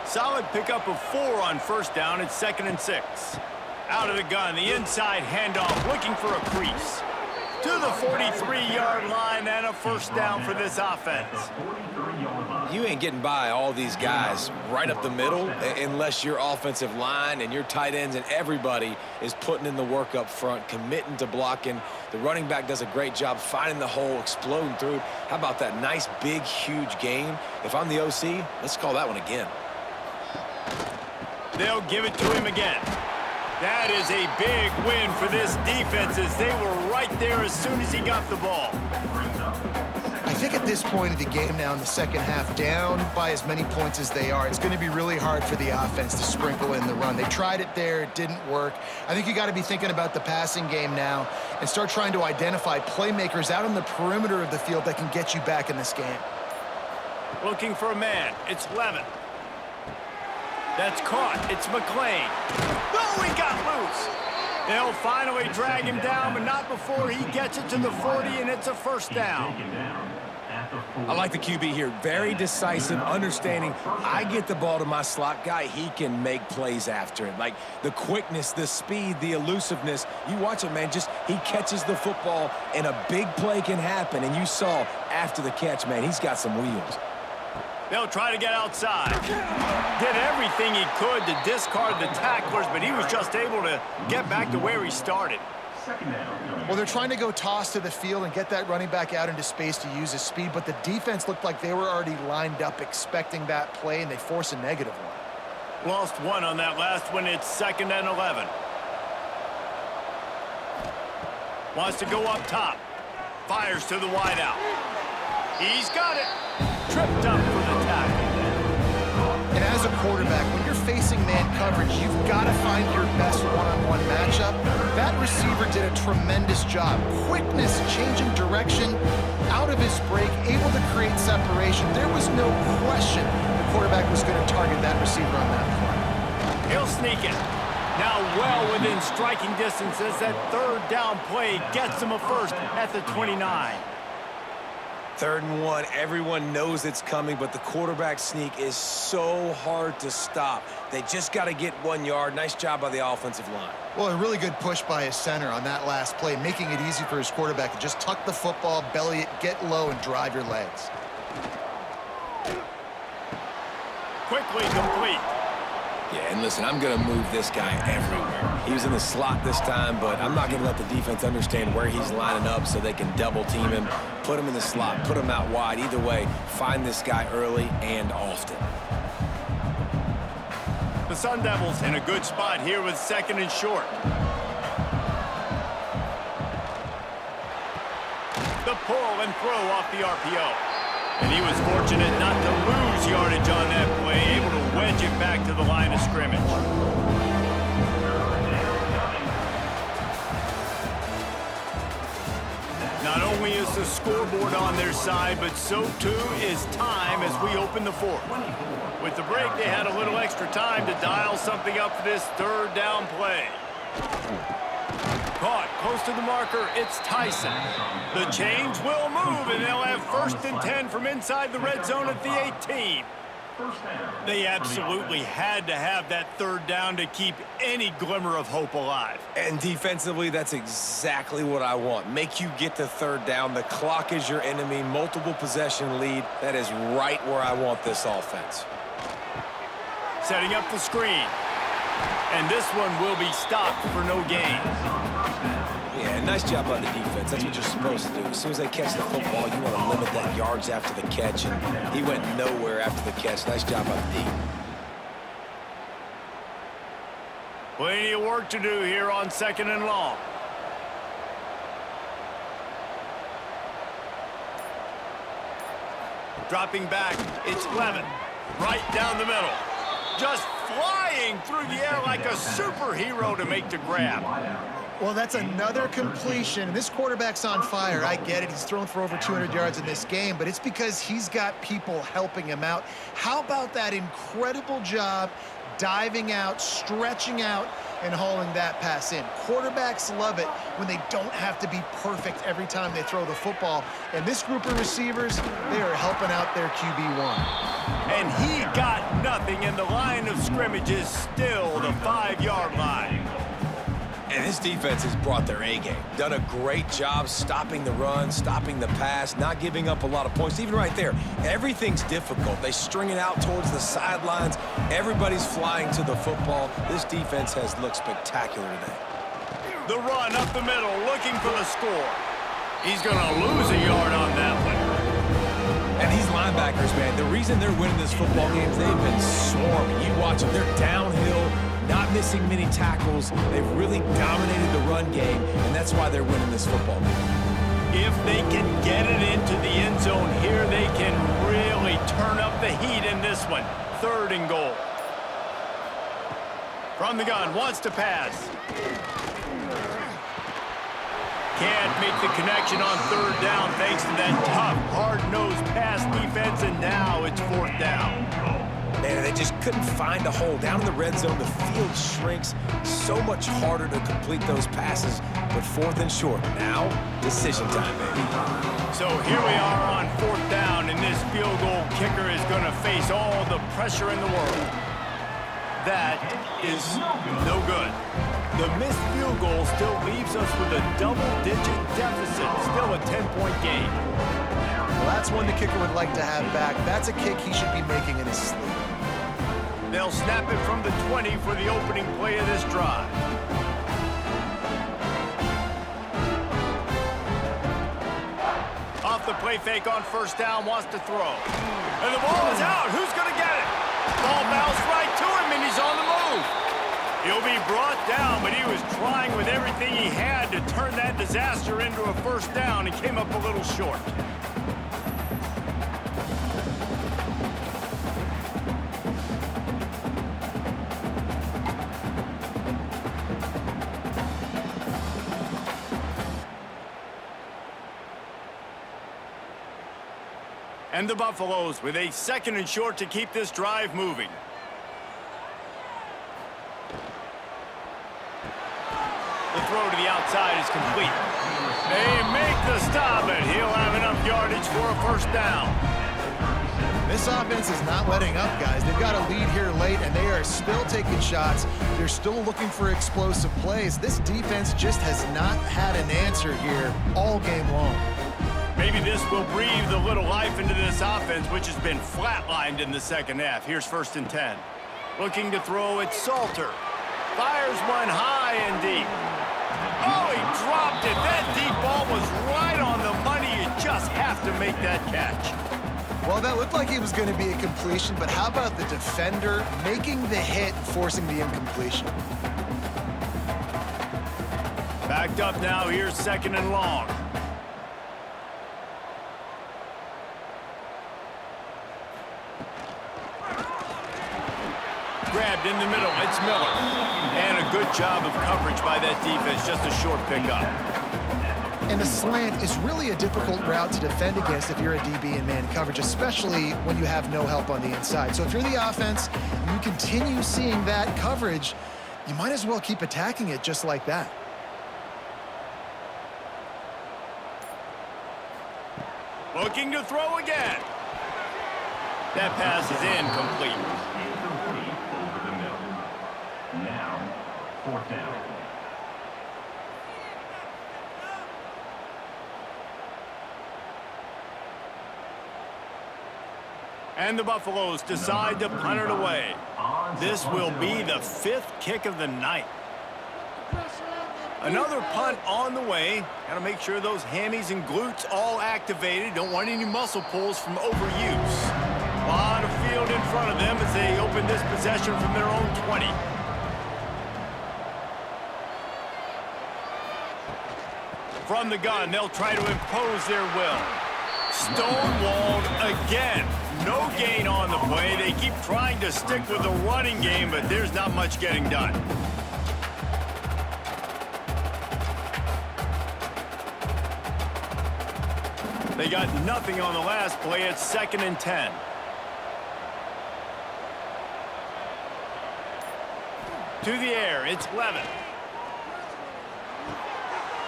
Solid pickup of 4 on first down. It's 2nd and 6. Out of the gun, the inside handoff, looking for a crease. To the 43-yard line and a first down for this offense. You ain't getting by all these guys right up the middle unless your offensive line and your tight ends and everybody is putting in the work up front, committing to blocking. The running back does a great job finding the hole, exploding through. How about that nice, big, huge gain? If I'm the OC, let's call that one again. They'll give it to him again. That is a big win for this defense as they were right there as soon as he got the ball. I think at this point of the game now in the second half, down by as many points as they are, it's going to be really hard for the offense to sprinkle in the run. They tried it there. It didn't work. I think you got to be thinking about the passing game now and start trying to identify playmakers out on the perimeter of the field that can get you back in this game. Looking for a man. It's Levin. That's caught. It's McClain. Oh, he got loose. They'll finally drag him down, but not before he gets it to the 40, and it's a first down. I like the QB here. Very decisive, understanding I get the ball to my slot guy, he can make plays after it. Like the quickness, the speed, the elusiveness. You watch it, man, just he catches the football, and a big play can happen. And you saw after the catch, man, he's got some wheels. They'll try to get outside. Did everything he could to discard the tacklers, but he was just able to get back to where he started. Well, they're trying to go toss to the field and get that running back out into space to use his speed, but the defense looked like they were already lined up expecting that play, and they force a negative one. Lost 1 on that last one. It's 2nd and 11. Wants to go up top. Fires to the wideout. He's got it. Tripped up for the tackle. And as a quarterback, when you're facing man coverage, you've got to find your best one-on-one matchup. That receiver did a tremendous job. Quickness, changing direction, out of his break, able to create separation. There was no question the quarterback was going to target that receiver on that play. He'll sneak it. Now well within striking distance as that third down play gets him a first at the 29. 3rd and 1, everyone knows it's coming, but the quarterback sneak is so hard to stop. They just got to get 1 yard. Nice job by the offensive line. Well, a really good push by his center on that last play, making it easy for his quarterback to just tuck the football, belly it, get low, and drive your legs. Quickly complete. Yeah, and listen, I'm going to move this guy everywhere. He was in the slot this time, but I'm not going to let the defense understand where he's lining up so they can double team him, put him in the slot, put him out wide. Either way, find this guy early and often. The Sun Devils in a good spot here with 2nd and short. The pull and throw off the RPO. And he was fortunate not to lose yardage on that play, able to wedge it back to the line of scrimmage. Not only is the scoreboard on their side, but so too is time as we open the 4th. With the break, they had a little extra time to dial something up for this 3rd down play. Caught close to the marker, it's Tyson. The change will move, and they'll have 1st and 10 from inside the red zone at the 18. They absolutely had to have that 3rd down to keep any glimmer of hope alive. And defensively, that's exactly what I want. Make you get to 3rd down. The clock is your enemy. Multiple possession lead. That is right where I want this offense. Setting up the screen. And this one will be stopped for no gain. Yeah, nice job by the defense. That's what you're supposed to do. As soon as they catch the football, you want to limit that yards after the catch. And he went nowhere after the catch. Nice job by the D. Plenty of work to do here on 2nd and long. Dropping back, it's Levin. Right down the middle. Just flying through the air like a superhero to make the grab. Well, that's another completion. This quarterback's on fire. I get it. He's thrown for over 200 yards in this game, but it's because he's got people helping him out. How about that incredible job diving out, stretching out, and hauling that pass in? Quarterbacks love it when they don't have to be perfect every time they throw the football. And this group of receivers, they are helping out their QB1. And he got nothing, and the line of scrimmage is still the 5-yard line. And this defense has brought their A-game. Done a great job stopping the run, stopping the pass, not giving up a lot of points. Even right there, everything's difficult. They string it out towards the sidelines. Everybody's flying to the football. This defense has looked spectacular today. The run up the middle, looking for the score. He's going to lose a yard on that one. And these linebackers, man, the reason they're winning this football game is they've been swarming. You watch them, they're downhill, not missing many tackles. They've really dominated the run game, and that's why they're winning this football game. If they can get it into the end zone here, they can really turn up the heat in this one. 3rd and goal. From the gun, wants to pass. Can't make the connection on 3rd down thanks to that tough, hard-nosed pass defense, and now it's 4th down. Man, they just couldn't find a hole. Down in the red zone, the field shrinks. So much harder to complete those passes, but 4th and short. Now, decision time, baby. So here we are on 4th down, and this field goal kicker is going to face all the pressure in the world. That is no good. The missed field goal still leaves us with a double-digit deficit, still a 10-point game. Well, that's one the kicker would like to have back. That's a kick he should be making in his sleep. They'll snap it from the 20 for the opening play of this drive. Off the play fake on 1st down, wants to throw. And the ball is out. Who's going to get it? Ball bounced right to him, and he's on the move. He'll be brought down, but he was trying with everything he had to turn that disaster into a 1st down and came up a little short. And the Buffaloes with a 2nd and short to keep this drive moving. The throw to the outside is complete. They make the stop, and he'll have enough yardage for a 1st down. This offense is not letting up, guys. They've got a lead here late, and they are still taking shots. They're still looking for explosive plays. This defense just has not had an answer here all game long. Maybe this will breathe a little life into this offense, which has been flatlined in the 2nd half. Here's 1st and 10. Looking to throw it, Salter. Fires one high and deep. Oh, he dropped it. That deep ball was right on the money. You just have to make that catch. Well, that looked like it was going to be a completion, but how about the defender making the hit and forcing the incompletion? Backed up now. Here's 2nd and long. Grabbed in the middle, it's Miller. And a good job of coverage by that defense, just a short pickup. And the slant is really a difficult route to defend against if you're a DB in man coverage, especially when you have no help on the inside. So if you're the offense and you continue seeing that coverage, you might as well keep attacking it just like that. Looking to throw again. That pass is incomplete. Now, 4th down. And the Buffaloes decide to punt it away. This will be the 5th kick of the night. Another punt on the way. Got to make sure those hammies and glutes all activated. Don't want any muscle pulls from overuse. A lot of field in front of them as they open this possession from their own 20. From the gun, they'll try to impose their will. Stonewalled again. No gain on the play. They keep trying to stick with the running game, but there's not much getting done. They got nothing on the last play. It's 2nd and 10. To the air, it's Levin.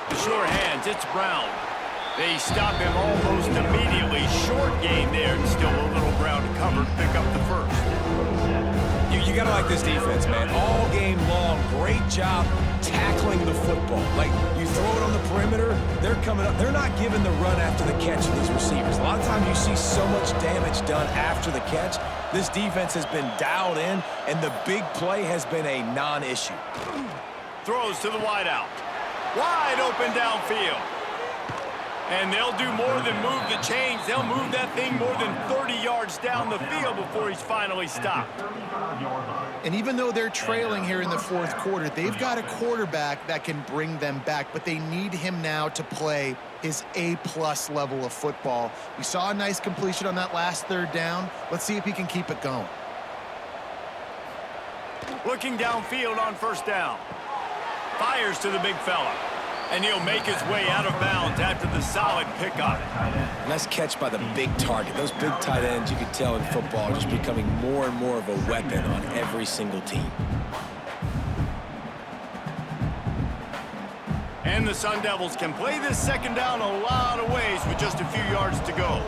The sure hands, it's Brown. They stop him almost immediately. Short gain there, and still a little ground to cover to pick up the first. You got to like this defense, man. All game long, great job tackling the football. Like, you throw it on the perimeter, they're coming up. They're not giving the run after the catch to these receivers. A lot of times you see so much damage done after the catch. This defense has been dialed in, and the big play has been a non-issue. Throws to the wideout. Wide open downfield. And they'll do more than move the chains. They'll move that thing more than 30 yards down the field before he's finally stopped. And even though they're trailing here in the fourth quarter, they've got a quarterback that can bring them back, but they need him now to play his A-plus level of football. We saw a nice completion on that last third down. Let's see if he can keep it going. Looking downfield on first down. Fires to the big fella. And he'll make his way out of bounds after the solid pickup. Nice catch by the big target. Those big tight ends, you can tell in football, are just becoming more and more of a weapon on every single team. And the Sun Devils can play this second down a lot of ways with just a few yards to go.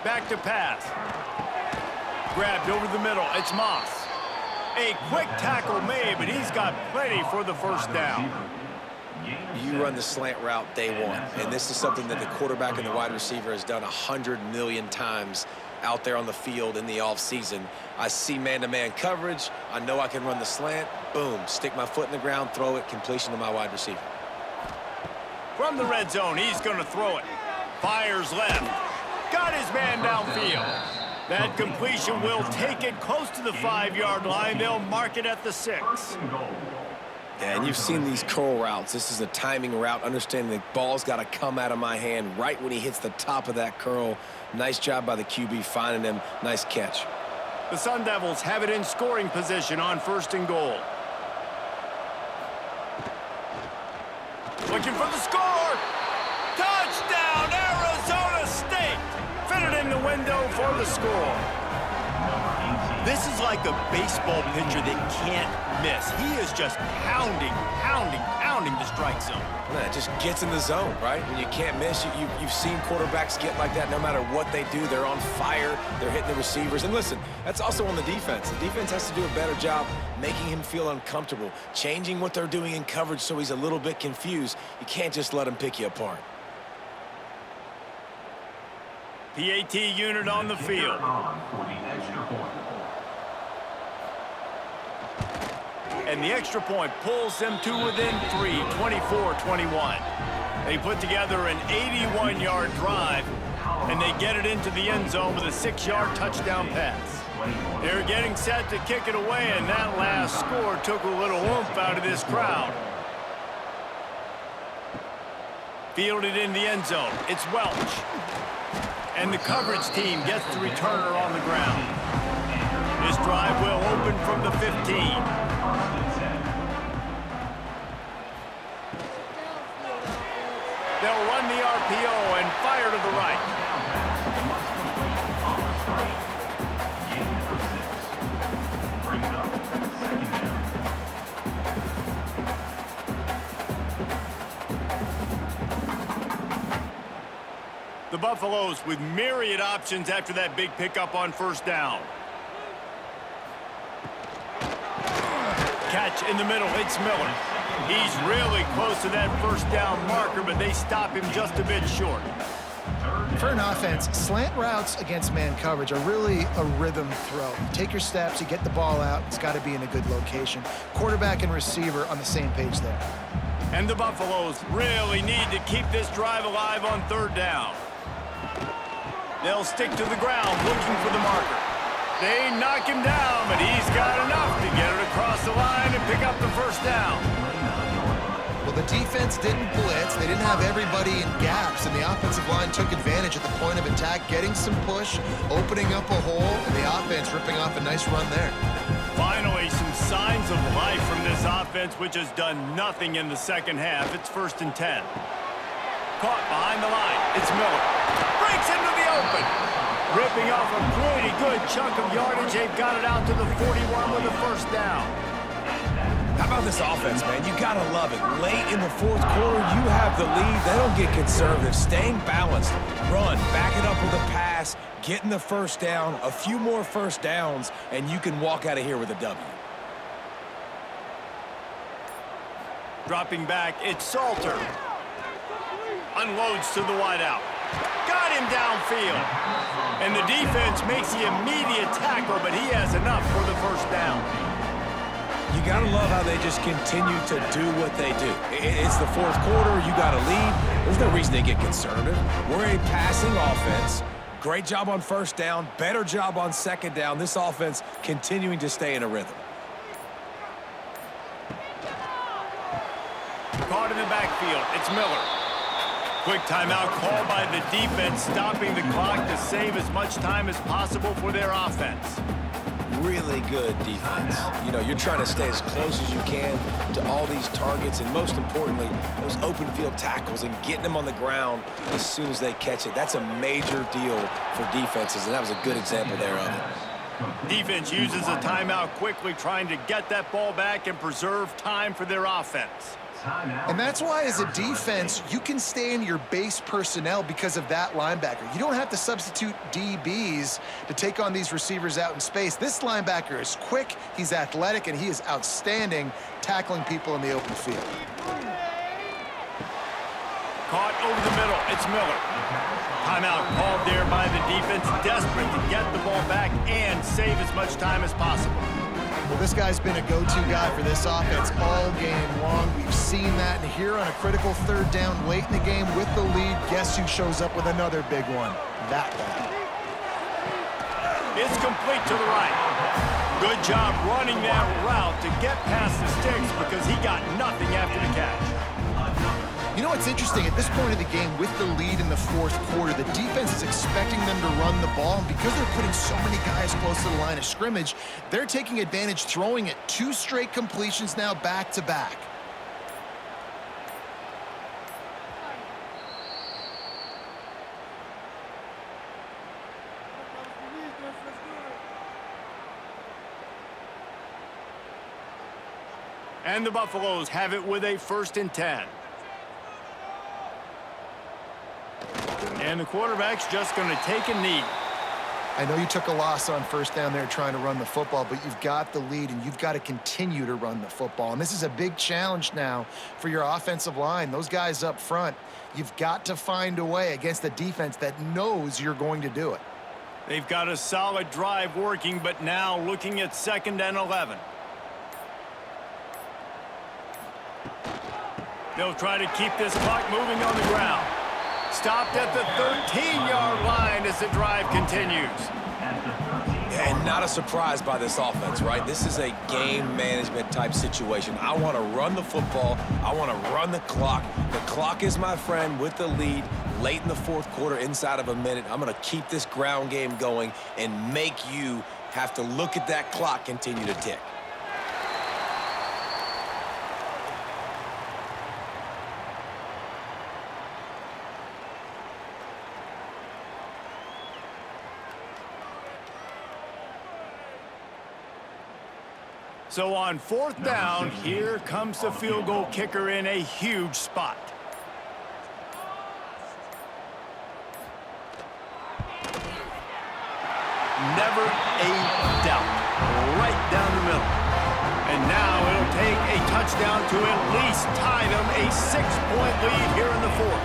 Back to pass. Grabbed over the middle. It's Moss. A quick tackle made, but he's got plenty for the first down. You run the slant route day one, and this is something that the quarterback and the wide receiver has done 100 million times out there on the field in the offseason. I see man-to-man coverage. I know I can run the slant. Boom, stick my foot in the ground, throw it, completion to my wide receiver. From the red zone, he's going to throw it. Fires left. Got his man downfield. That completion will take it close to the 5-yard line. They'll mark it at the 6. Yeah, and you've seen these curl routes. This is a timing route, understanding the ball's got to come out of my hand right when he hits the top of that curl. Nice job by the QB finding him. Nice catch. The Sun Devils have it in scoring position on 1st and goal. Looking for the score. Touchdown, Arizona State. Fitted in the window for the score. This is like a baseball pitcher that can't miss. He is just pounding the strike zone. Yeah, it just gets in the zone, right? When you can't miss, you've seen quarterbacks get like that no matter what they do. They're on fire. They're hitting the receivers. And listen, that's also on the defense. The defense has to do a better job making him feel uncomfortable, changing what they're doing in coverage so he's a little bit confused. You can't just let him pick you apart. PAT unit on the field. And the extra point pulls them to within 3, 24-21. They put together an 81-yard drive, and they get it into the end zone with a 6-yard touchdown pass. They're getting set to kick it away, and that last score took a little oomph out of this crowd. Fielded in the end zone. It's Welch. And the coverage team gets the returner on the ground. This drive will open from the 15. They'll run the RPO and fire to the right. The Buffaloes with myriad options after that big pickup on first down. Catch in the middle, it's Miller. He's really close to that first down marker, but they stop him just a bit short. For an offense, slant routes against man coverage are really a rhythm throw. You take your steps, you get the ball out, it's got to be in a good location. Quarterback and receiver on the same page there. And the Buffaloes really need to keep this drive alive on third down. They'll stick to the ground looking for the marker. They knock him down, but he's got enough to get it across the line and pick up the first down. Well, the defense didn't blitz. They didn't have everybody in gaps, and the offensive line took advantage at the point of attack, getting some push, opening up a hole, and the offense ripping off a nice run there. Finally, some signs of life from this offense, which has done nothing in the second half. It's 1st and 10. caught behind the line. It's Miller. Breaks into the open. Ripping off a pretty good chunk of yardage. They've got it out to the 41 with a first down. How about this offense, man? You gotta love it. Late in the fourth quarter, you have the lead. They don't get conservative. Staying balanced. Run, back it up with a pass, getting the first down, a few more first downs, and you can walk out of here with a W. Dropping back, it's Salter. Unloads to the wideout. Got him downfield. And the defense makes the immediate tackle, but he has enough for the first down. You gotta love how they just continue to do what they do. It's the fourth quarter, you got a lead. There's no reason to get conservative. We're a passing offense. Great job on first down, better job on second down. This offense continuing to stay in a rhythm. Caught in the backfield, it's Miller. Quick timeout called by the defense, stopping the clock to save as much time as possible for their offense. Really good defense. You know, you're trying to stay as close as you can to all these targets, and most importantly, those open field tackles and getting them on the ground as soon as they catch it. That's a major deal for defenses, and that was a good example there of it. Defense uses a timeout quickly, trying to get that ball back and preserve time for their offense. And that's why, as a defense, you can stay in your base personnel because of that linebacker. You don't have to substitute DBs to take on these receivers out in space. This linebacker is quick, he's athletic, and he is outstanding tackling people in the open field. Caught over the middle, it's Miller. Timeout called there by the defense, desperate to get the ball back and save as much time as possible. Well, this guy's been a go-to guy for this offense all game long. We've seen that, and here on a critical third down late in the game with the lead, guess who shows up with another big one? That guy. It's complete to the right. Good job running that route to get past the sticks because he got nothing after the catch. You know what's interesting? At this point of the game, with the lead in the fourth quarter, the defense is expecting them to run the ball, and because they're putting so many guys close to the line of scrimmage, they're taking advantage, throwing it 2 straight completions now back-to-back. And the Buffaloes have it with a 1st and 10. And the quarterback's just going to take a knee. I know you took a loss on first down there trying to run the football, but you've got the lead, and you've got to continue to run the football. And this is a big challenge now for your offensive line. Those guys up front, you've got to find a way against a defense that knows you're going to do it. They've got a solid drive working, but now looking at 2nd and 11. They'll try to keep this clock moving on the ground. Stopped at the 13-yard line as the drive continues. And not a surprise by this offense, right? This is a game management type situation. I want to run the football. I want to run the clock. The clock is my friend with the lead late in the fourth quarter, inside of a minute. I'm going to keep this ground game going and make you have to look at that clock continue to tick. So on 4th down, here comes the field goal kicker in a huge spot. Never a doubt. Right down the middle. And now it'll take a touchdown to at least tie them a 6-point lead here in the 4th.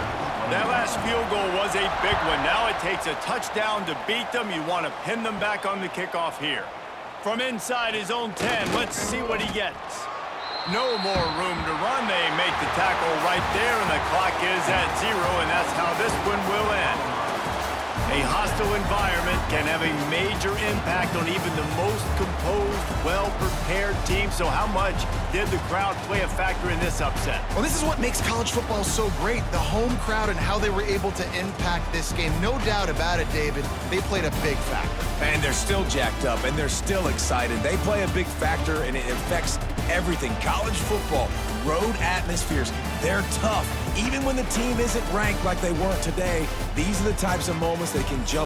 That last field goal was a big one. Now it takes a touchdown to beat them. You want to pin them back on the kickoff here. From inside his own 10, let's see what he gets. No more room to run. They make the tackle right there, and the clock is at 0, and that's how this one will end. A hostile environment can have a major impact on even the most composed, well-prepared team. So how much did the crowd play a factor in this upset? Well, this is what makes college football so great, the home crowd and how they were able to impact this game. No doubt about it, David, they played a big factor. And they're still jacked up, and they're still excited. They play a big factor, and it affects everything. College football, road atmospheres, they're tough. Even when the team isn't ranked like they weren't today, these are the types of moments they can jump